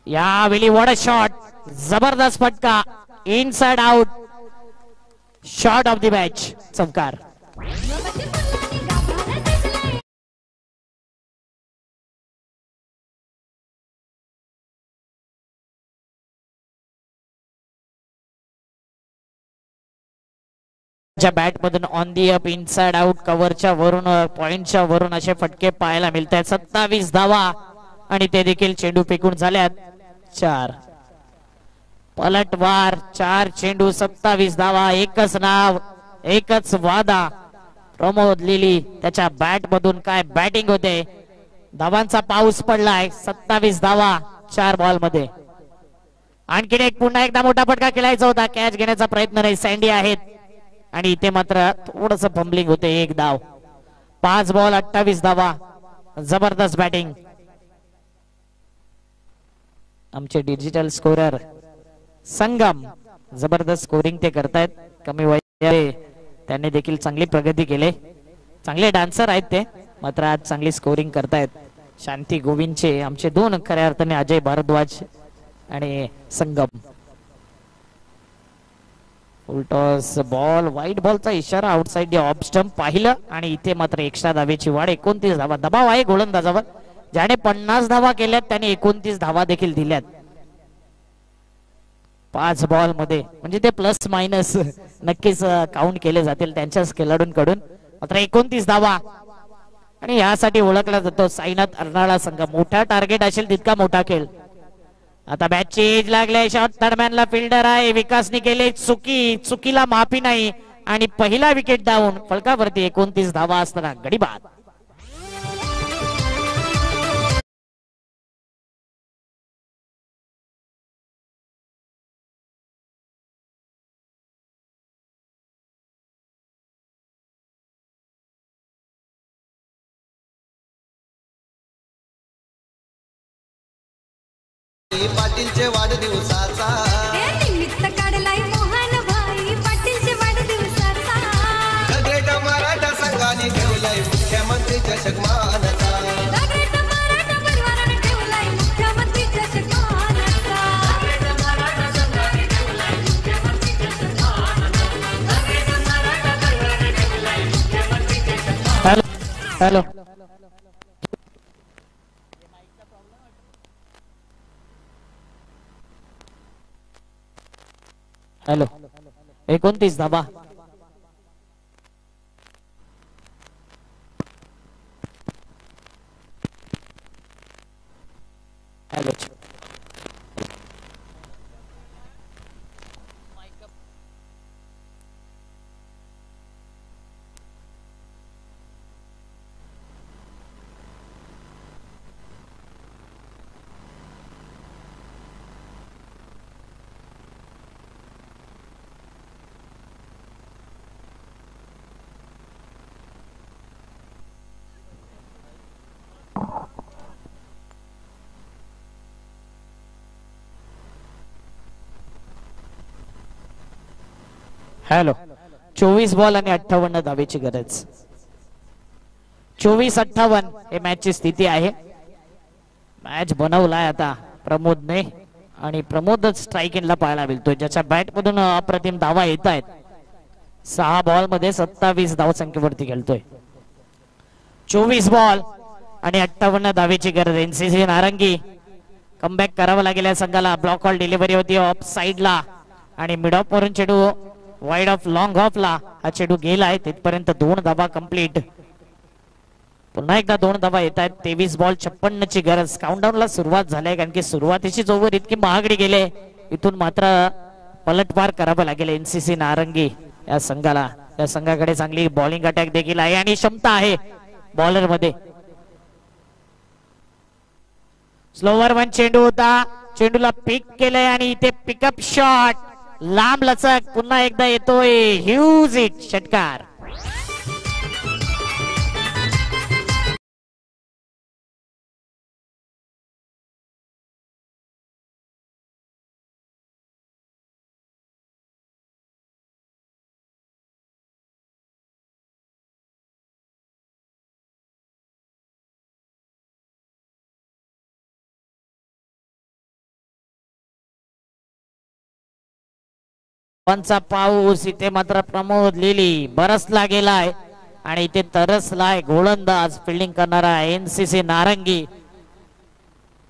यावेळी वॉट अ शॉट. जबरदस्त फटका. Inside out. Shot of the match. चमकार. बॅट मधून on the up inside out कव्हरच्या वरून पॉइंटच्या वरून असे फटके पाहायला मिळत आहेत. 27 धावा आणि ते देखील चेंडू फेकून झाल्यात 4. पलटवार 4 चेंडू 27 धावा. एकच नाव एकच वादा. प्रमोद लिली त्याच्या बॅट मधून काय बॅटिंग होते. धावांचा पाऊस पडलाय. 27 धावा 4 बॉल मध्ये. आणखीन एक पुन्हा एकदा मोठा फटका खेळायचा होता. कॅच घेण्याचा प्रयत्न नाही. सँडी आहेत आणि इथे मात्र थोडस फंबलिंग होते. 1 धाव. 5 बॉल 28 धावा. जबरदस्त बॅटिंग. आमचे डिजिटल स्कोरर संगम जबरदस्त स्कोरिंग ते करतायत. कमी वयात त्यांनी देखील चांगली प्रगती केली. चांगले डान्सर आहेत ते, मात्र आज चांगली स्कोरिंग करतायत. शांती गोविंदचे आमचे 2 खऱ्या अर्थाने अजय भारद्वाज आणि संगम. फुलटॉस बॉल व्हाईट बॉलचा इशारा आउटसाइड द ऑफ स्टंप पाहिलं आणि इथे मात्र एक्स्ट्रा धावेची वाढ. 29 धावा. दबाव आहे गोलंदाजावर. ज्याने 50 धावा केल्यात त्याने 29 धावा देखील दिल्यात 5 बॉल मध्ये. म्हणजे ते प्लस मायनस नक्कीच काउंट केले जातील त्यांच्याच खेळाडूंकडून. मात्र 29 धावा आणि यासाठी ओळखला जातो साईनाथ अर्नाळा संघ. मोठा टार्गेट असेल तितका मोठा खेळ. आता बॅटची एज लागले. शॉट थर्डमॅनला फिल्डर आहे. विकासने केले चुकीला माफी नाही आणि पहिला विकेट डाऊन. फलकावरती 29 धावा असताना गडी बाद. पाटीलचे वाढदिवसाचा निमित्त काढलाय मोहन भाई पाटीलचे वाढदिवसाचा. सगळ्या मराठा संघाने ठेवलाय मुख्यमंत्री चषक मानाचा. सगळ्या मराठा परिवाराने ठेवलाय मुख्यमंत्री चषक मानाचा. हॅलो हॅलो 29 धावा. हॅलो हॅलो 24 बॉल आणि 58 धावेची गरज. 24-58 हे मॅचची स्थिती आहे. मॅच बनवलाय आता प्रमोदने आणि प्रमोदच स्ट्राईक इनला पाहायला मिळतोय ज्याच्या बॅट मधून अप्रतिम धावा येत आहेत. 6 बॉल मध्ये 27 धाव संख्येवरती खेळतोय. 24 बॉल आणि 58 धावेची गरज. एनसीसी नारंगी कमबॅक करावं लागेल या संघाला. ब्लॉक हॉल डिलिव्हरी होती ऑफ साइडला आणि मिड ऑफ वरून चेंडू वाईड ऑफ लॉंग ऑफ ला हा चेंडू गेलाय. तिथपर्यंत 2 धावा कंप्लीट. पुन्हा एकदा 2 धावा येत आहेत. 23 बॉल 56 ची गरज. काउंटडाऊन ला सुरुवात झाली कारण की सुरुवातीचीच ओव्हर इतकी महागडी गेले. इथून मात्र पलटवार करावं लागेल एनसीसी नारंगी या संघाला. या संघाकडे चांगली बॉलिंग अटॅक देखील आहे आणि क्षमता आहे बॉलर मध्ये. स्लोवर वन चेंडू होता. चेंडूला पिक केलंय आणि इथे पिकअप शॉट लांब लचक पुन्हा एकदा येतोय. ह्यूज हिट षटकार. चा पाऊस इथे मात्र प्रमोद लिली बरसला गेलाय आणि इथे तरसलाय गोलंदाज फिल्डिंग करणारा एनसीसी नारंगी.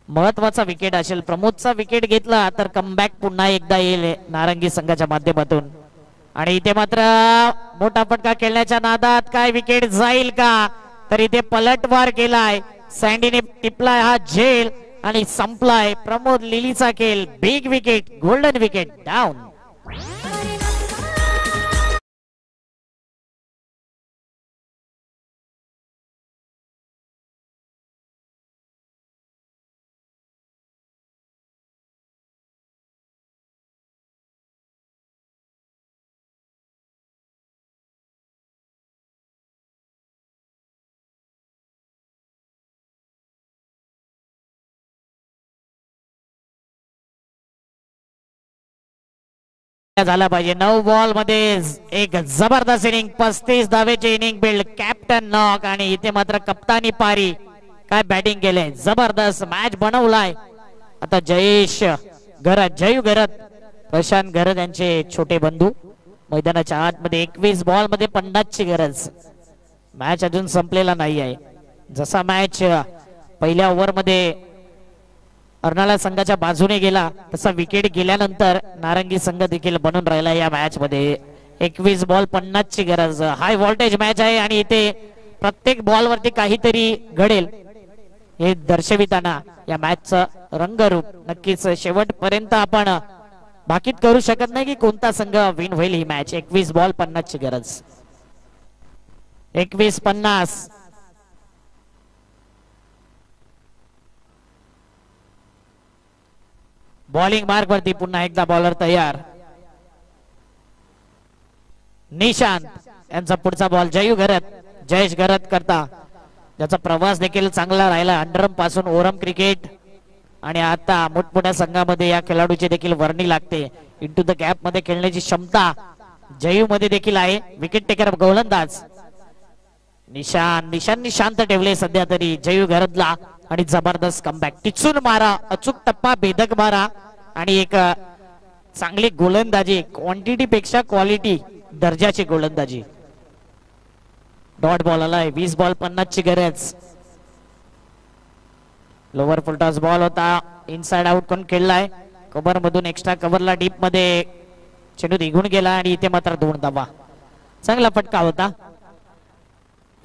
महत्वाचा विकेट असेल. प्रमोदचा विकेट घेतला तर कमबॅक पुन्हा एकदा येईल नारंगी संघाच्या माध्यमातून. आणि इथे मात्र मोठा फटका खेळण्याच्या नादात काय विकेट जाईल का, तर इथे पलटवार केलाय सँडीने, टिपलाय हा झेल आणि संपलाय प्रमोद लिलीचा खेळ. Big wicket, golden wicket down. झाला पाहिजे. 9 बॉल मध्ये एक जबरदस्त इनिंग, 35 धावेची इनिंग बिल्ड, कॅप्टन नॉक आणि इथे मात्र कप्तानी पारी काय बॅटिंग केलंय, जबरदस्त मॅच बनवलाय. आता जयेश घरत, जयू घरत, प्रशांत घरत यांचे छोटे बंधू मैदानाच्या आतमध्ये. 21 बॉल मध्ये 50 ची गरज. मॅच अजून संपलेला नाही आहे. जसा मॅच पहिल्या ओव्हर मध्ये अर्नाळा संघाच्या बाजूने गेला तसा विकेट गेल्यानंतर नारंगी संघ देखील बनून राहिला या मॅच मध्ये. 21 बॉल 50 ची गरज. हाय व्होल्टेज मॅच आहे आणि इथे प्रत्येक बॉल वरती काहीतरी घडेल हे दर्शविताना या मॅचचं रंगरूप नक्कीच शेवटपर्यंत आपण भाकीत करू शकत नाही की कोणता संघ विन होईल ही मॅच. 21 बॉल 50 ची गरज. 21-50. बॉलिंग मार्क वरती पुन्हा एकदा बॉलर तयार. निशांत यांचा पुढचा बॉल जयू घरत, जयेश घरत करता, ज्याचा प्रवास देखील चांगला राहिला अंडरम पासून ओरम क्रिकेट. आणि आता मोठमोठ्या संघामध्ये या खेळाडूची देखील वर्णी लागते. इंटू द गॅप मध्ये खेळण्याची क्षमता जयू मध्ये देखील आहे. विकेट टेकर गोलंदाज निशांनी शांत ठेवले सध्या तरी जयू घरतला. आणि जबरदस्त कमबॅक, टिचून मारा, अचूक टप्पा, भेदक मारा आणि एक चांगली गोलंदाजी, क्वांटिटी पेक्षा क्वालिटी, दर्जाची गोलंदाजी. डॉट बॉल आलाय. 20 बॉल 50 ची गरज. लोअर फुलटॉस बॉल होता, इनसाइड आउट कोण खेळलाय, कव्हर मधून एक्स्ट्रा कव्हरला डीप मध्ये चेंडू निघून गेला आणि इथे मात्र 2 धावा. चांगला फटका होता.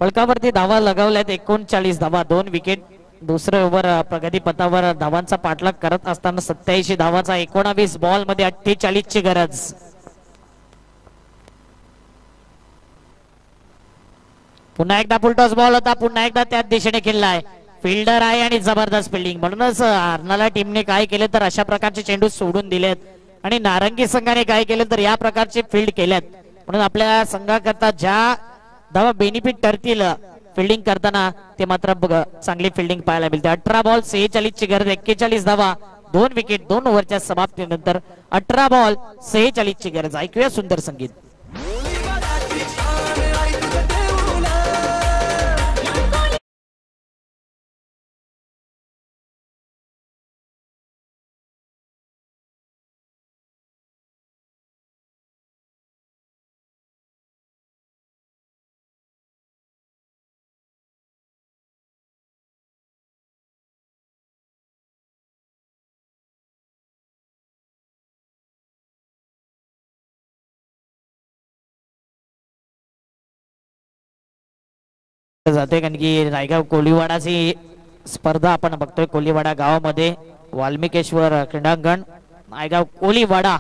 फलकावरती धावा लगावल्यात 39 धावा, 2 विकेट. दुसरे ओव्हर प्रगती पथावर धावांचा पाठलाग करत असताना 87 धावाचा 19 बॉल मध्ये 48 ची गरज. पुन्हा एकदा फुलटॉस बॉल होता, पुन्हा एकदा त्याच दिशेने खेळलाय. फिल्डर आहे आणि जबरदस्त फिल्डिंग. म्हणूनच अर्नाळा टीमने काय केले तर अशा प्रकारचे चेंडू सोडून दिलेत आणि नारंगी संघाने काय केले तर या प्रकारचे फील्ड केल्यात. म्हणून आपल्या संघाकरता ज्या धावा बेनिफिट ठरतील फिल्डिंग करताना ते मात्र चांगली फिल्डिंग पाहायला मिळते. 18 बॉल 46 ची गरज, 41 धावा, 2 विकेट. 2 ओव्हरच्या समाप्तीनंतर 18 बॉल 46 ची गरज. ऐकूया सुंदर संगीत. जाते कारण की रायगाव कोलीवाडाची स्पर्धा आपण बघतोय. कोलीवाडा गावामध्ये वाल्मिकेश्वर क्रीडांगण, नायगाव कोलीवाडा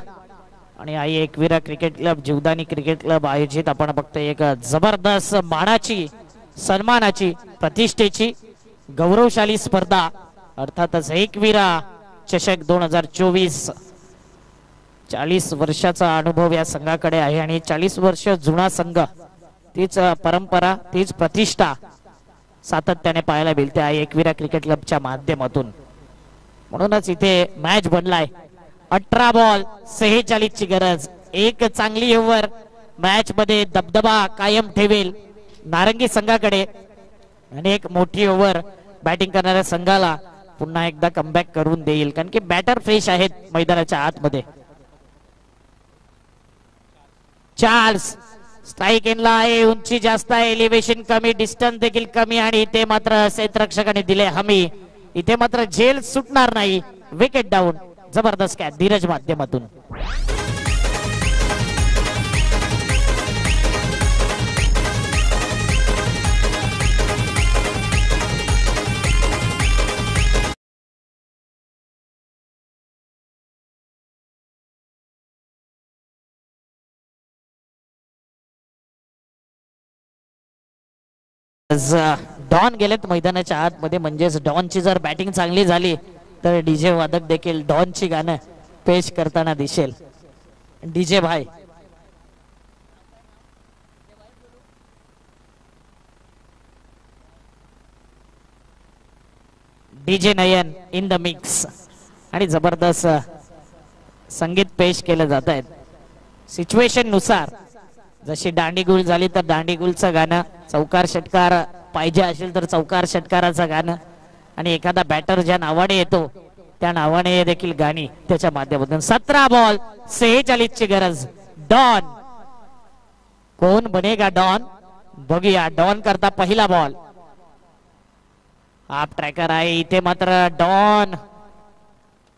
आणि Aai Ekvira cricket club, Jivdani cricket club आयोजित आपण बघतोय एक जबरदस्त मानाची, सन्मानाची, प्रतिष्ठेची, गौरवशाली स्पर्धा अर्थातच एकविरा चषक 2024. 40 वर्षाचा अनुभव या संघाकडे आहे आणि 40 वर्ष जुना संघ, तीच परंपरा, तीच प्रतिष्ठा सातत्याने पाहायला मिळते आहे एकविरा क्रिकेट क्लबच्या माध्यमातून. म्हणूनच इथे मॅच बनलाय. 18 बॉल 46 ची गरज. एक चांगली ओव्हर मॅच मध्ये दबदबा कायम ठेवेल नारंगी संघाकडे आणि एक मोठी ओव्हर बॅटिंग करणाऱ्या संघाला पुन्हा एकदा कमबॅक करून देईल कारण की बॅटर फ्रेश आहेत मैदानाच्या आतमध्ये. चार्ल्स स्ट्राइक इनला आहे, उंची जास्त आहे, एलिव्हेशन कमी, डिस्टन्स देखील कमी आणि इथे मात्र क्षेत्ररक्षकाने दिले हमी. इथे मात्र झेल सुटणार नाही. Wicket down. जबरदस्त कॅच धीरज माध्यमातून. डॉन गेलेत मैदानाच्या आतमध्ये, म्हणजेच डॉनची जर बॅटिंग चांगली झाली तर डीजे वादक देखील डॉनची गाणं पेश करताना दिसेल. डीजे भाई DJ Nayan in the mix आणि जबरदस्त संगीत पेश केलं जात आहेत. सिच्युएशन नुसार जशी दांडीगुल झाली तर दांडीगुलचं गाणं, चौकार षटकार पाहिजे असेल तर चौकार षटकाराचं गाणं, आणि एखादा बॅटर ज्या नावाने येतो त्या नावाने देखील गाणी त्याच्या माध्यमातून. 17 बॉल 46 ची गरज. डॉन कोण बनेगा डॉन, बघूया. डॉन करता पहिला बॉल. हाफ ट्रॅकर आहे इथे, मात्र डॉन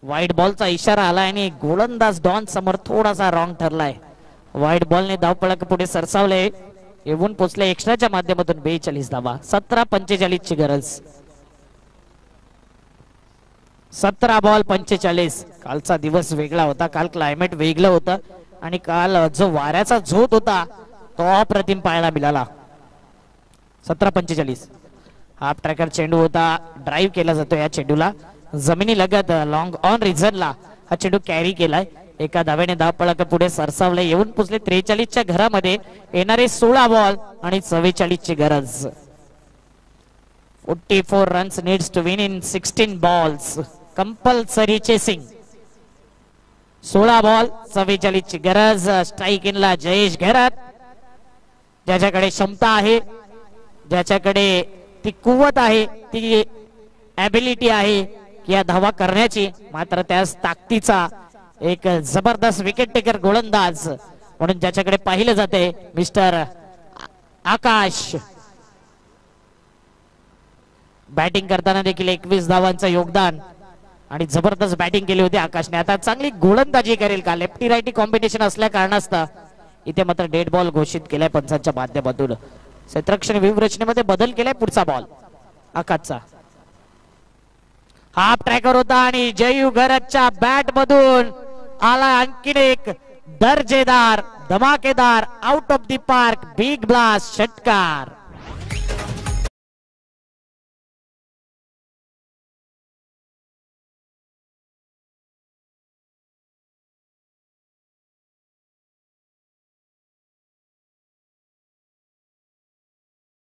व्हाईट बॉलचा इशारा आलाय आणि गोलंदाज डॉन समोर थोडासा रॉंग ठरलाय. व्हाईट बॉलने धावपळक पुढे सरसावले, येऊन पोचले एक्स्ट्राच्या माध्यमातून 42 धावा. 17-45 ची गरज. 17 बॉल 45. कालचा दिवस वेगळा होता, काल क्लायमेट वेगळं होतं आणि काल जो वाऱ्याचा झोत होता तो अप्रतिम पाहायला मिळाला. 17-45. हाफ ट्रॅकर चेंडू होता, ड्राईव्ह केला जातो या चेंडूला जमिनी लगत लॉंग ऑन रिझनला हा चेंडू कॅरी केलाय. एका धावेने धावपळक पुढे सरसावले, येऊन पोचले 43 च्या घरामध्ये. येणारे 16 बॉल आणि 44 ची गरज. 44 runs needs to win in 16 balls. Compulsory chasing. 16 ball 44 ची गरज. स्ट्राईक इनला जयेश घरात, ज्याच्याकडे क्षमता आहे, ज्याच्याकडे ती कुवत आहे, ती ॲबिलिटी आहे की या धावा करण्याची, मात्र त्यास ताकदीचा एक जबरदस्त विकेट टेकर गोलंदाज म्हणून ज्याच्याकडे पाहिलं जाते मिस्टर आकाश. बॅटिंग करताना देखील 21 धावांचं योगदान आणि जबरदस्त बॅटिंग केली होती आकाशने. आता चांगली गोलंदाजी करेल का, लेफ्टी राईटी कॉम्बिनेशन असल्या कारणास्तव इथे मात्र डेड बॉल घोषित केलाय पंचांच्या माध्यमातून. क्षेत्ररक्षण व्यूहरचनेमध्ये बदल केलाय. पुढचा बॉल आकाशचा. हाफ ट्रॅकर होता आणि जयू घरतच्या बॅट मधून आला आणखीन एक दर्जेदार धमाकेदार out of the park big blast षटकार.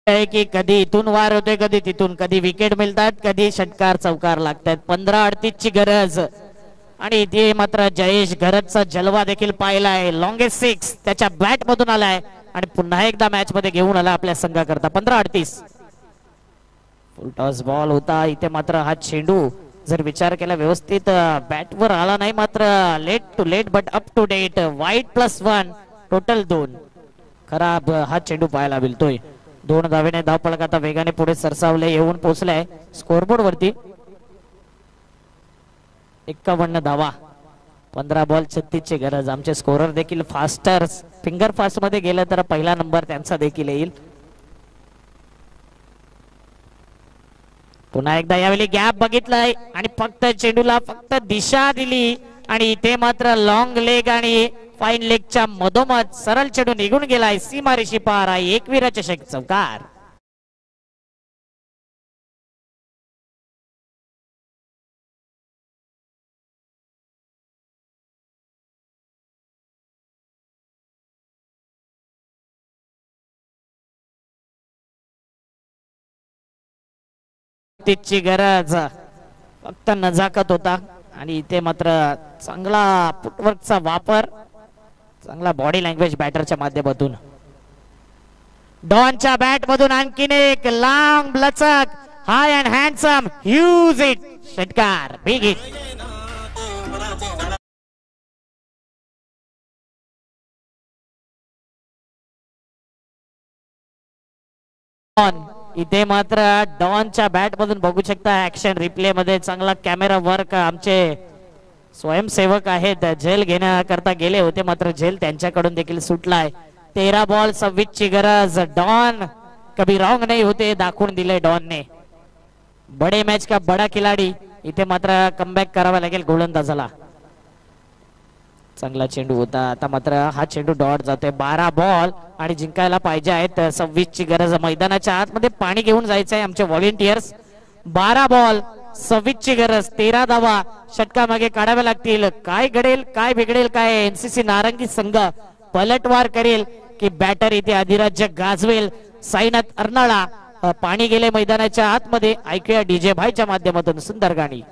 की कधी इथून वार होते, कधी तिथून, कधी विकेट मिळतात, कधी षटकार चौकार लागतात. 15-38 ची गरज आणि इथे मात्र जयेश घरतचा जलवा देखील पाहिलाय. लॉंगेस्ट 6 त्याच्या बॅट मधून आलाय आणि पुन्हा एकदा मॅच मध्ये घेऊन आला आपल्या संघाकरता. 15-38. फुल टॉस बॉल होता इथे, मात्र हा चेंडू जर विचार केला व्यवस्थित बॅटवर आला नाही, मात्र late to late but up to date. Wide +1 total 2. खराब हा चेंडू पाहायला मिळतोय. 2 धावेने धावपळक आता वेगाने पुढे सरसावले, येऊन पोहोचलाय स्कोरबोर्ड वरती. 51 धावा. 15 बॉल 36 ची गरज. आमचे स्कोरर देखील फास्टर फिंगर फास्ट मध्ये गेलं तर पहिला नंबर त्यांचा देखील येईल. पुन्हा एकदा यावेळी गॅप बघितलाय आणि फक्त चेंडूला फक्त दिशा दिली आणि इथे मात्र लॉंग लेग आणि फाईन लेगच्या मधोमध सरळ चेंडू निघून गेलाय. सीमारेषी पार आहे. एकविरा चषक चौकार. तिची गरज फक्त नजाकत होता आणि इथे मात्र चांगला फुटवर्कचा वापर, चांगला बॉडी लँग्वेज बॅटरच्या माध्यमातून. डॉनच्या बॅट मधून आणखीन एक लांब लचक हाय अँड हँडसम ह्यूज इट षटकार. Big hit. इथे मात्र डॉनच्या बॅट मधून बघू शकता ऍक्शन रिप्ले मध्ये चांगला कॅमेरा वर्क. आमचे स्वयंसेवक आहेत, झेल घेण्याकरता गेले होते, मात्र झेल त्यांच्याकडून देखील सुटलाय. 13 बॉल 26 ची गरज. डॉन कभी रॉंग नाही होते दाखवून दिले डॉनने. बडे मॅच का बडा खिलाडी. इथे मात्र कमबॅक करावा लागेल गोलंदाजाला. चांगला चेंडू होता. आता मात्र हा चेंडू डॉट जातोय. 12 बॉल आणि जिंकायला पाहिजे आहेत. 26 ची गरज. मैदानाच्या आतमध्ये पाणी घेऊन जायचंय आमचे व्हॉलेंटियर्स. 12 बॉल 26 ची गरज. 13 धावा षटका मागे काढाव्या लागतील. काय घडेल काय बिघडेल काय. एनसीसी नारंगी संघ पलटवार करेल की बॅटर इथे अधिराज्य गाजवेल. साईनाथ अर्नाळा. पाणी गेले मैदानाच्या आतमध्ये. ऐकूया डीजे भाईच्या माध्यमातून सुंदर गाणी.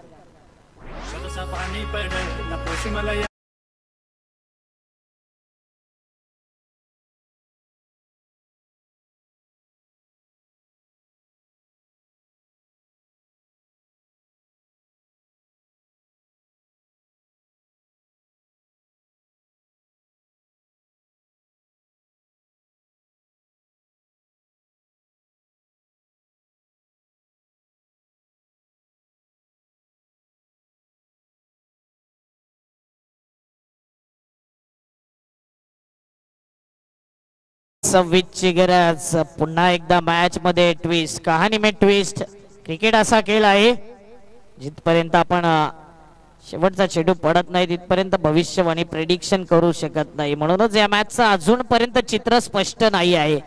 ची गरज. पुन्हा एकदा मॅच मध्ये ट्विस्ट. कहाणी में ट्विस्ट. क्रिकेट असा खेळ आहे जिथपर्यंत आपण शेवटचा चेंडू पडत नाही तिथपर्यंत भविष्यवाणी प्रेडिक्शन करू शकत नाही. म्हणूनच या मॅचचं अजूनपर्यंत चित्र स्पष्ट नाही आहे.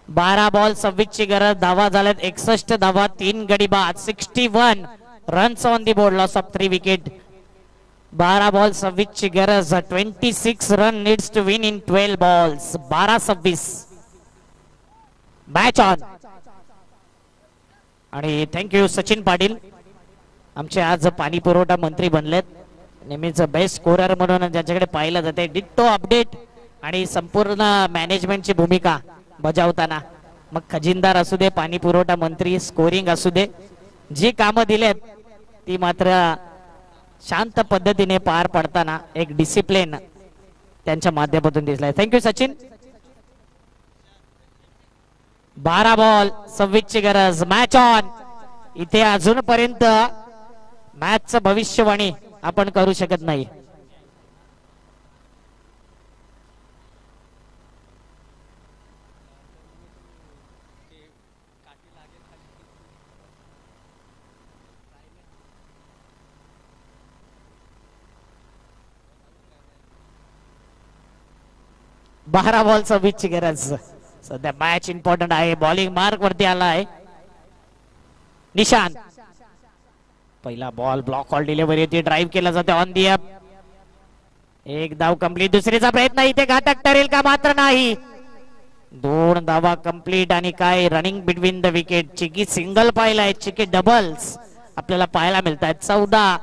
12 बॉल 26 ची गरज. धावा झाल्यात 61 धावा. 3 गडी बाद. 61 runs on the board. Loss of 3 wicket. 12 ball 26 ची गरज. 26 run needs to win in 12 balls. 12-26 match on. आणि थँक्यू सचिन पाटील आमचे आज पाणी पुरवठा मंत्री बनलेत. नेहमीच बेस्ट स्कोरर म्हणून ज्याच्याकडे पाहिलं जाते. डिट्टो अपडेट आणि संपूर्ण मॅनेजमेंटची भूमिका बजावताना मग खजिनदार असू दे पाणी पुरवठा मंत्री स्कोरिंग असू दे जी कामं दिलेत ती मात्र शांत पद्धतीने पार पडताना एक डिसिप्लिन त्यांच्या माध्यमातून दिसलाय. थँक्यू सचिन. 12 बॉल 26 ची गरज. Match on. इथे अजूनपर्यंत मॅचचं भविष्यवाणी आपण करू शकत नाही. बारा बॉल 26 ची गरज. सध्या मॅच इम्पॉर्टंट आहे. बॉलिंग मार्क वरती आला आहे. निशांत. पहिला बॉल ब्लॉक कॉल डिलिव्हरी होती. ड्राईव्ह केला जाते ऑन दी अप. एक धाव कंप्लीट. दुसरीचा प्रयत्न इथे घातक ठरेल का. मात्र नाही. 2 धावा कंप्लीट. आणि काय running between the wicket. Cheeky single पाहिलाय. चिकी डबल्स आपल्याला पाहायला मिळत आहेत. 14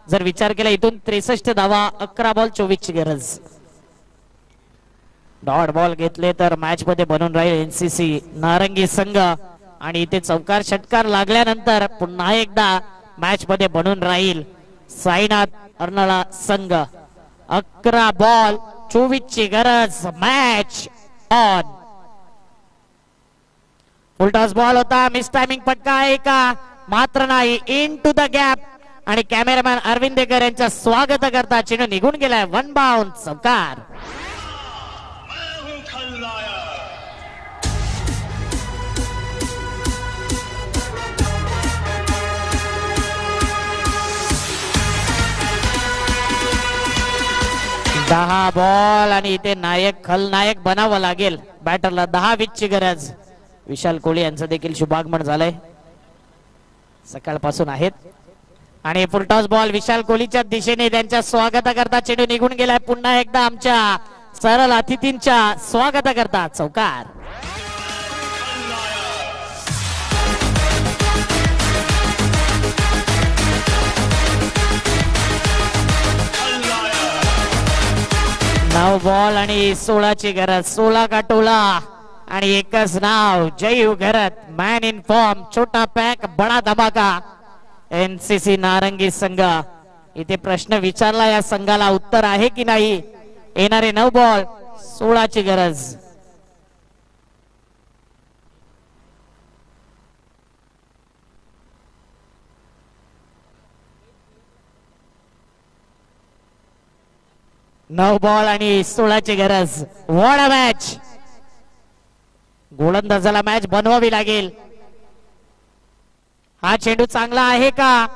जर विचार केला इथून 63 धावा. 11 बॉल 24 ची गरज. डॉट बॉल घेतले तर मॅच मध्ये बनून राहील एनसीसी नारंगी संघ. आणि इथे चौकार षटकार लागल्यानंतर पुन्हा एकदा मॅच मध्ये बनून राहील साईनाथ अर्नाळा संघ. 11 बॉल 24 ची गरज. Match on. फुलटॉस बॉल होता. मिस टायमिंग फटका आहे का. मात्र नाही. Into the gap. आणि कॅमेरामॅन अरविंदेकर यांच्या स्वागत करता चेंडू निघून गेलाय. 1 बाउंड. चौकार. दहा बॉल आणि इथे नायक खलनायक बनावं लागेल बॅटरला. 10-20 ची गरज. विशाल कोळी यांचं देखील शुभागमन झालंय. सकाळपासून आहेत. आणि फुलटॉस बॉल विशाल कोहलीच्या दिशेने त्यांच्या स्वागताकरता चेंडू निघून गेलाय. पुन्हा एकदा आमच्या सरळ अतिथींच्या स्वागताकरता चौकार. नाव बॉल आणि 16 ची गरज. 16 का टोला आणि एकच नाव Jayu Gharat. Man in form. छोटा पॅक बडा धमाका. एनसीसी नारंगी संघ. इथे प्रश्न विचारला या संघाला उत्तर आहे की नाही. येणारे 9 बॉल 16 ची गरज. नऊ बॉल आणि 16 ची गरज. What a match. गोलंदाजाला मॅच बनवावी लागेल. हा चेंडू चांगला आहे का.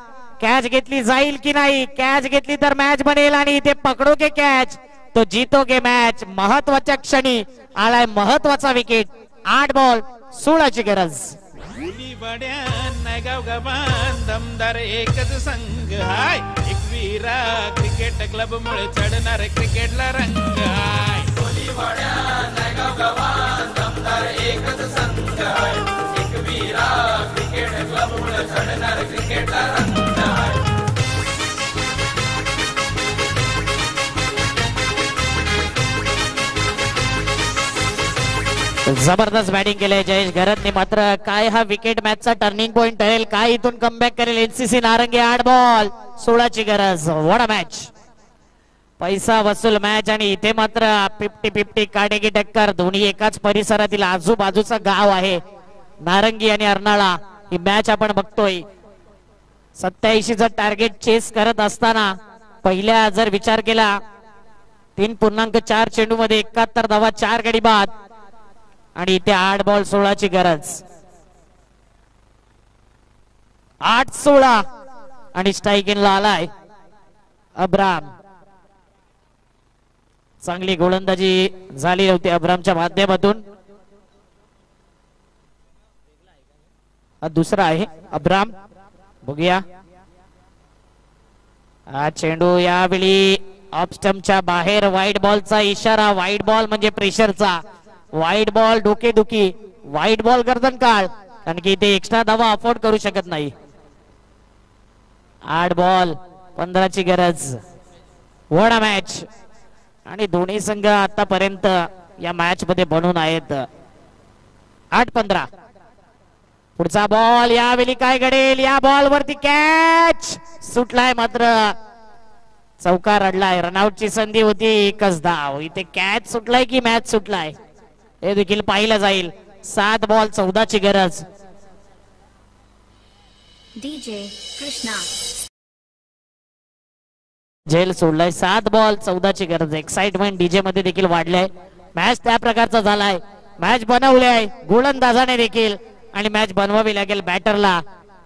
कॅच घेतली जाईल की नाही, कॅच घेतली तर मॅच बनेल आणि इथे पकडोगे कॅच तो जीतोगे मॅच. महत्वाच्या क्षणी आलाय महत्वाचा विकेट. 8 बॉल 16ची गरज. नायगाव गबान दमदार एकच संघ हाय, एकविरा क्रिकेट क्लब मुळे चढणार क्रिकेटला रंग हाय. नायगाव गबान दमदार एकच संघ हाय, एकविरा क्रिकेट क्लब मुळे चढणार क्रिकेटला रंग हाय. जबरदस्त बॅटिंग केलंय जयेश घरतने. मात्र काय हा विकेट मॅचचा टर्निंग पॉइंट ठरेल, काय इथून कमबॅक करेल एनसीसी नारंगी. 8 बॉल 16ची गरज. वॉट अ मॅच, पैसा वसूल मॅच. आणि इथे मात्र 50-50 काटेकी टक्कर. दोन्ही एकाच परिसरातील आजूबाजूचा गाव आहे नारंगी आणि अर्नाळा. ही मॅच आपण बघतोय. 87चं टार्गेट चेस करत असताना पहिल्या जर विचार केला 3.4 चेंडू मध्ये 71 धावा, 4 गडी बाद. आणि इथे 8 बॉल 16ची गरज. 8-16 आणि स्ट्राईकिंगला आलाय अब्राम. चांगली गोलंदाजी झाली होती अब्रामच्या माध्यमातून. हा दुसरा आहे अब्राम. बघूया हा चेंडू यावेळी ऑफ स्टंपच्या बाहेर. वाईट बॉलचा इशारा. वाईट बॉल म्हणजे प्रेशरचा. वाईट बॉल डोकेदुखी, वाईट बॉल गर्दन काळ, कारण की इथे एक्स्ट्रा धावा अफोर्ड करू शकत नाही. 8 बॉल 15ची गरज. What a match. आणि दोन्ही संघ आतापर्यंत या मॅच मध्ये बनून आहेत. 8-15. पुढचा बॉल यावेळी काय घडेल. या बॉल वरती कॅच सुटलाय, मात्र चौकार रडलाय. रनआउटची संधी होती, एकच धाव. इथे कॅच सुटलाय की मॅच सुटलाय हे देखील पाहिलं जाईल. 7 बॉल 14ची गरज. डीजे कृष्णा झेल सोडलाय. 7 बॉल 14ची गरज. एक्साइटमेंट डीजे मध्ये देखील वाढलाय. मॅच त्या प्रकारचा झालाय. मॅच बनवली आहे गोलंदाजाने देखील आणि मॅच बनवावी लागेल बॅटरला.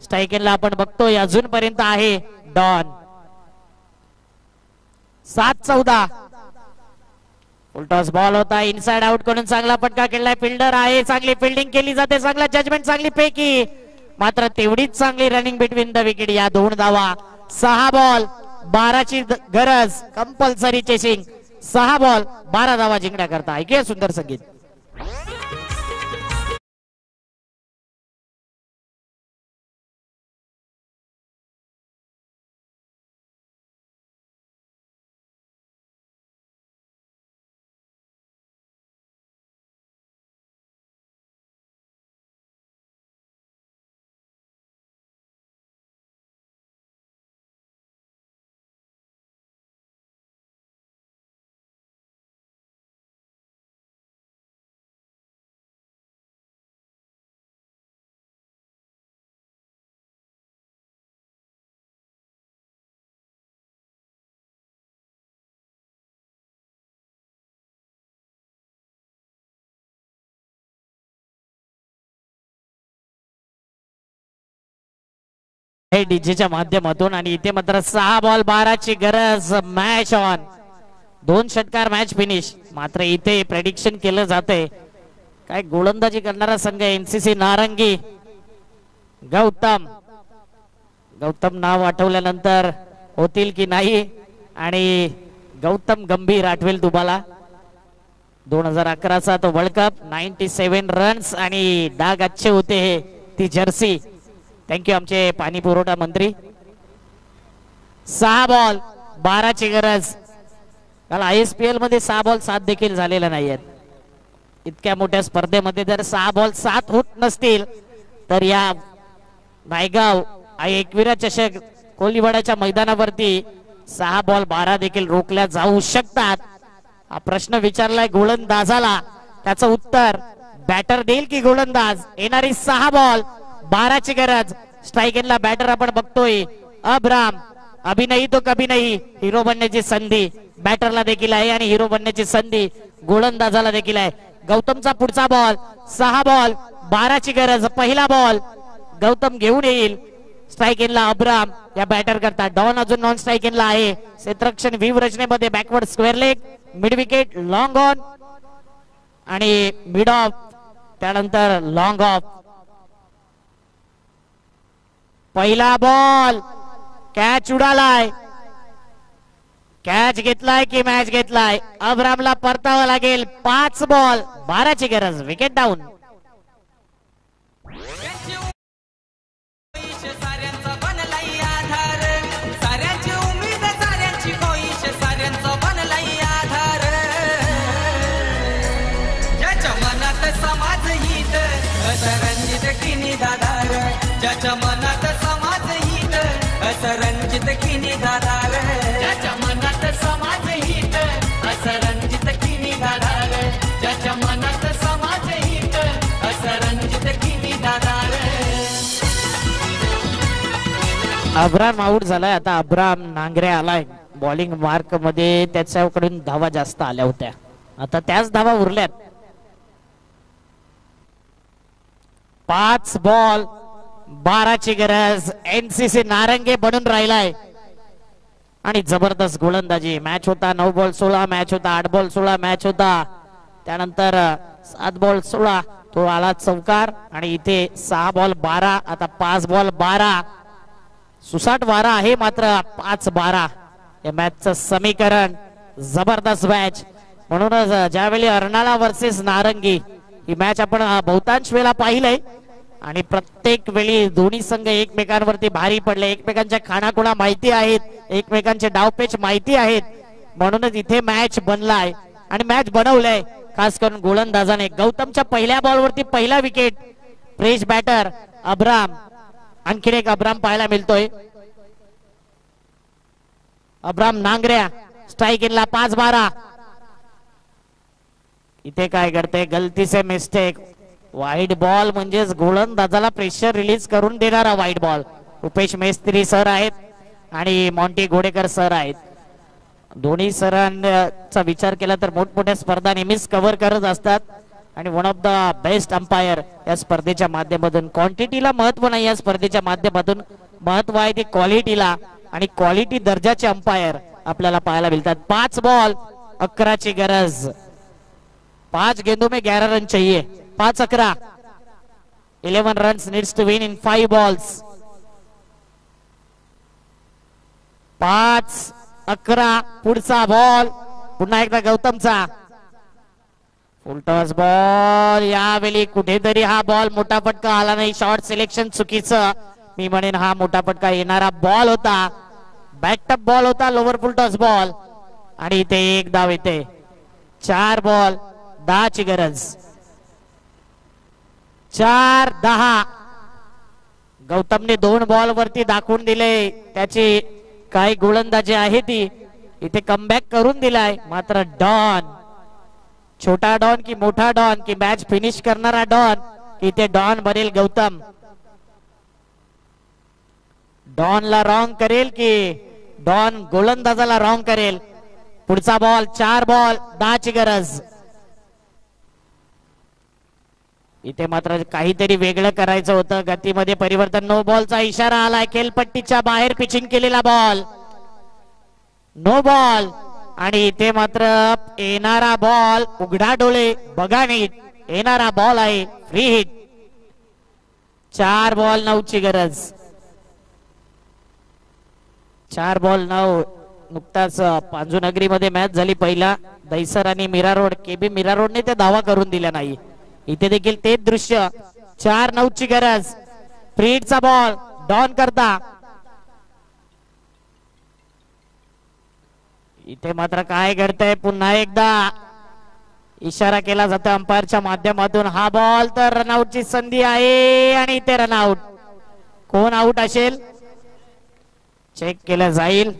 स्ट्राईकिंगला आपण बघतोय अजूनपर्यंत आहे डॉन. 7-14. उलटॉस बॉल होता. इनसाइड आउट करून चांगला फटका खेळलाय. फिल्डर आहे, चांगली फिल्डिंग केली जाते. चांगला जजमेंट, चांगली फेकी, मात्र तेवढीच चांगली रनिंग बिटवीन द विकेट. या 2 धावा. 6 बॉल 12ची गरज. Compulsory chasing. 6 बॉल 12 धावा जिंकण्याकरता. ऐकूया सुंदर संगीत. डीजेच्या माध्यमातून. आणि इथे मात्र 6 बॉल 12ची गरज. Match on. 2 षटकार मॅच फिनिश. मात्र इथे प्रेडिक्शन केलं जातंय काय गोलंदाजी करणारा संघ एनसीसी नारंगी. गौतम नाव आठवल्यानंतर होतील की नाही. आणि गौतम गंभीर आठवेल तुम्हाला. 2011चा तो वर्ल्ड कप. 97 रन्स आणि डाग अच्छे होते हे ती जर्सी. थँक्यू आमचे पाणी पुरवठा मंत्री. 6 बॉल 12ची गरज. काल ISPL मध्ये 6 बॉल 7 देखील झालेला नाहीयेत. इतक्या मोठ्या स्पर्धेमध्ये जर 6 बॉल 7 होत नसतील तर या नायगाव एकविरा चषक कोलीवाडाच्या मैदानावरती 6 बॉल 12 देखील रोखल्या जाऊ शकतात. हा प्रश्न विचारलाय गोलंदाजाला. त्याचं उत्तर बॅटर देईल की गोलंदाज. येणारी 6 बॉल 12ची गरज. स्ट्राईकला बॅटर आपण बघतोय अब्राम. अभी नहीं तो कभी नहीं. हिरो बनण्याची संधी बॅटरला देखील आहे आणि हिरो बनण्याची संधी गोलंदाजाला देखील आहे. गौतमचा पुढचा बॉल. 6 बॉल 12ची गरज. पहिला बॉल गौतम घेऊन येईल. स्ट्राईक इनला अब्राम या बॅटर करता. डॉन अजून नॉन स्ट्राईक इनला आहे. क्षेत्ररक्षण व्हीव रचनेमध्ये backward square leg, mid wicket, long on आणि मिड ऑफ, त्यानंतर लॉंग ऑफ. पहिला बॉल कॅच उडालाय. कॅच घेतलाय की मॅच घेतलाय. अब्रामला परतावं लागेल. 5 बॉल 12ची गरज. Wicket down. साऱ्यांचा बनलाई आधार, साऱ्यांची उमेद, साऱ्यांची कोईश, साऱ्यांचा बनलाई आधार. ज्याच्या मनात समाज हित असरंजित किनी दादार, ज्याच्या मनात समाज हित असरंजित किनी दादार, ज्याच्या मनात समाज हित असरंजित किनी दादार, ज्याच्या मनात समाज हित असरंजित किनी दादार. अब्राम आउट झालाय. आता अब्राम नांगरे आलाय. बॉलिंग मार्क मध्ये त्याच्याकडून धावा जास्त आल्या होत्या. आता त्याच धावा उरल्यात. 5 बॉल 12ची गरज. एनसीसी नारंगे बनून राहिलाय आणि जबरदस्त गोलंदाजी. मॅच होता 9 बॉल 16, मॅच होता 8 बॉल 16, मॅच होता त्यानंतर 7 बॉल 16. तो आला चौकार आणि इथे 6 बॉल 12, आता 5 बॉल 12. सुसाट वारा आहे मात्र 5-12 या मॅचचं समीकरण. जबरदस्त मॅच. म्हणूनच ज्यावेळी अर्नाळा वर्सेस नारंगी ही मॅच आपण बहुतांश वेळा पाहिलंय आणि प्रत्येक वेळी दोन्ही संघ एकमेकांवरती भारी पडले. एकमेकांच्या खाणाखुणा माहिती आहेत, एकमेकांचे डावपेच माहिती आहेत. म्हणूनच इथे मॅच बनलाय आणि मॅच बनवलंय खास करून गोलंदाजाने. गौतमच्या पहिल्या बॉलवरती पहिला विकेट. Fresh batter Abram. आणखीन एक अब्राम पाहायला मिळतोय. अब्राम नांगऱ्या स्ट्राईक इनला 5-12. इथे काय करते, गलती से मिस्टेक. वाईड बॉल म्हणजेच गोलंदाजाला प्रेशर रिलीज करून देणारा wide ball. Rupesh Mestry sir आहेत आणि मॉन्टी घोडेकर सर आहेत. दोन्ही सरांचा विचार केला तर मोठमोठ्या स्पर्धा नेहमीच कव्हर करत असतात आणि one of the best umpire या स्पर्धेच्या माध्यमातून. क्वांटिटीला महत्व नाही या स्पर्धेच्या माध्यमातून, महत्व आहे ते क्वालिटीला आणि क्वालिटी दर्जाचे अंपायर आपल्याला पाहायला मिळतात. 5 बॉल 11ची गरज. 5 गेंदों में 11 रन चाहिए. 5-11. 11 runs needs to win in 5 balls. 5-11. पुढचा बॉल पुन्हा एकदा गौतमचा. Full toss ball. यावेळी कुठेतरी हा बॉल मोठा फटका आला नाही. शॉर्ट सिलेक्शन चुकीचं. मी म्हणेन हा मोठा फटका येणारा बॉल होता. बॅकटप बॉल होता. लोअर फुलटॉस बॉल आणि इथे 1 धाव येते. 4 बॉल 10ची गरज. 4-10. गौतमने 2 बॉल वरती दाखवून दिले त्याची काही गोलंदाजी आहे ती. इथे कमबॅक करून दिलाय मात्र डॉन, छोटा डॉन की मोठा डॉन की मॅच फिनिश करणारा डॉन, की ते डॉन बनेल गौतम. डॉनला रॉंग करेल की डॉन गोलंदाजाला रॉंग करेल. पुढचा बॉल. 4 बॉल 10ची गरज. इथे मात्र काहीतरी वेगळं करायचं होतं. गतीमध्ये परिवर्तन. नो बॉलचा इशारा आलाय. खेळपट्टीच्या बाहेर पिचिंग केलेला बॉल. नो बॉल आणि इथे मात्र येणारा बॉल. उघडा डोळे बघा नीट. येणारा बॉल आहे फ्री हिट. 4 बॉल 9ची गरज. 4 बॉल 9. नुकताच पांजुनगरी मध्ये मॅच झाली. पहिला दैसर आणि मीरा रोड. केबी मीरा रोडने ते धावा करून दिल्या नाही. इथे देखील तेच दृश्य. 4-9ची गरज. फ्री हिटचा बॉल डॉन करता. इथे मात्र काय घडतंय. पुन्हा एकदा इशारा केला जातो अंपायरच्या माध्यमातून. हा बॉल तर रनआउटची संधी आहे आणि इथे रनआउट. कोण आउट असेल चेक केलं जाईल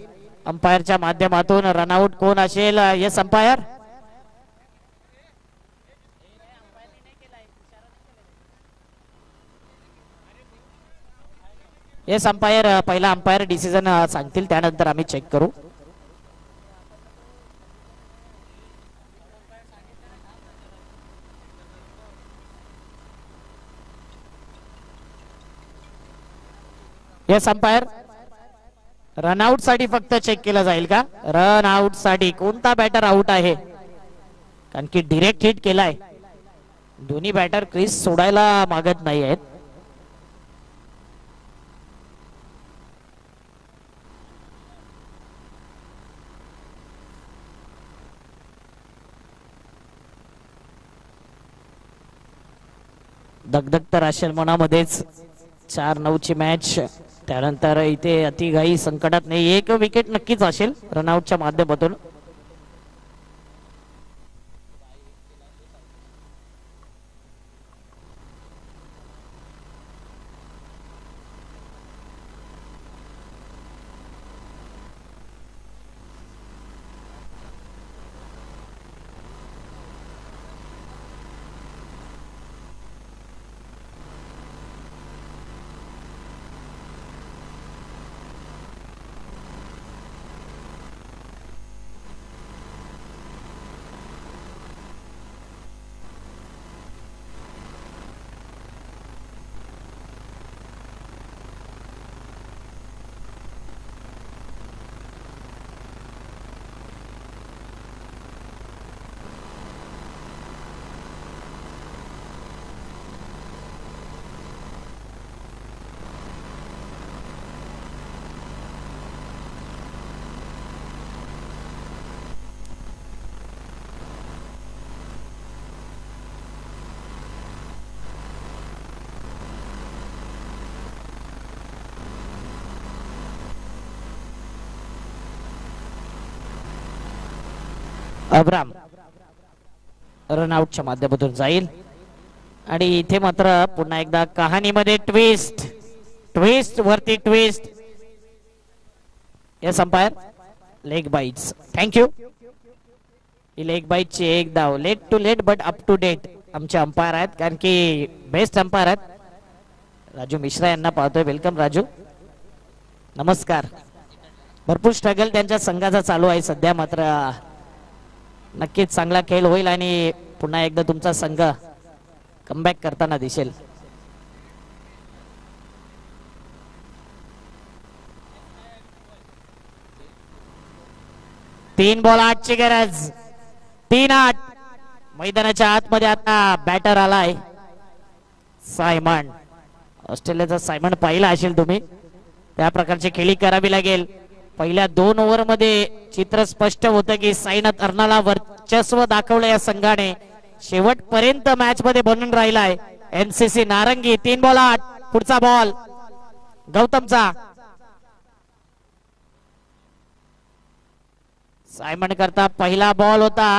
अंपायरच्या माध्यमातून. रनआउट कोण असेल. Yes umpire. Yes umpire. पहिला अंपायर डिसिजन सांगतील त्यानंतर आम्ही चेक करू. येस अंपायर, रनआउट साठी फक्त चेक केलं जाईल का? रन आउट साठी कोणता बॅटर आउट आहे? कारण की डिरेक्ट हिट केलाय. दोन्ही बॅटर क्रीज सोडायला मागत नाही आहेत. दगदग तर असेल मनामध्येच. 4-9 ची मॅच, त्यानंतर इथे अतिघाई संकटात नाही. एक विकेट नक्कीच असेल रनआउटच्या माध्यमातून. अब्राम रनआउटच्या माध्यमातून जाईल. आणि इथे मात्र पुन्हा एकदा कहाणीमध्ये ट्विस्ट, ट्विस्ट वरती twist. Yes umpire, leg byes. Thank you. ही लेग बाईटची एक धाव. Late to late but up to date आमचे अंपायर आहेत, कारण की बेस्ट अंपायर आहेत. राजू मिश्रा यांना पाहतोय. वेलकम राजू, नमस्कार. भरपूर स्ट्रगल त्यांच्या संघाचा चालू आहे सध्या. मात्र नक्कीच चांगला खेळ होईल आणि पुन्हा एकदा तुमचा संघ कमबॅक करताना दिसेल. तीन बॉल 8 ची गरज. 3-8. मैदानाच्या आतमध्ये आता बॅटर आलाय सायमन. ऑस्ट्रेलियाचा सायमन पाहिला असेल तुम्ही. त्या प्रकारची खेळी करावी लागेल. पहिल्या 2 ओव्हर मध्ये चित्र स्पष्ट होतं की साईनाथ अर्नाला वर्चस्व दाखवलं या संघाने. शेवटपर्यंत मॅच मध्ये बनून राहिलाय एनसीसी नारंगी. 3 बॉल 8. पुढचा बॉल गौतमचा. सायमन करता पहिला बॉल होता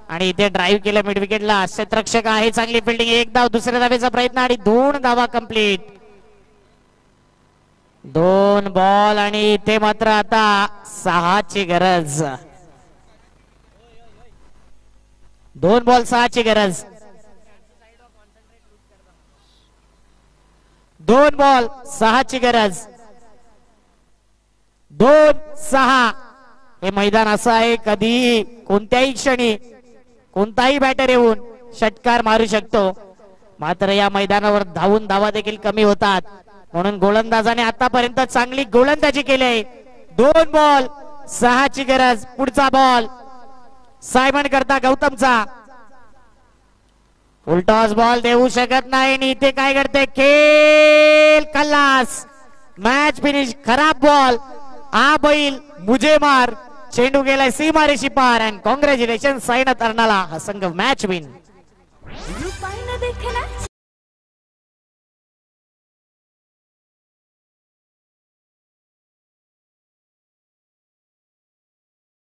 आणि इथे ड्राईव्ह केलं मिड विकेटला. क्षेत्ररक्षक आहे. चांगली फिल्डिंग. 1 धाव. दुसऱ्या धावेचा प्रयत्न आणि 2 धावा कंप्लीट. 2 बॉल आणि इथे मात्र आता 6 ची गरज. 2 बॉल 6 ची गरज. 2 बॉल 6 ची गरज. 2-6. हे मैदान असं आहे, कधी कोणत्याही क्षणी कोणताही बॅटर येऊन षटकार मारू शकतो. मात्र या मैदानावर धावून धावा देखील कमी होतात. म्हणून गोलंदाजाने आतापर्यंत चांगली गोलंदाजी केली. 2 बॉल 6 ची गरज. पुढचा बॉल सायमन करता गौतमचा. फुलटॉस बॉल देऊ शकत नाही. आणि इथे काय करते, खेळ खल्लास. Match finish. खराब बॉल. आ बैल मुझे मार. चेंडू गेलाय सीमारेषी पार. And congratulation Sainath Arnala. हा संघ मॅच विन. रूपाईनं देखना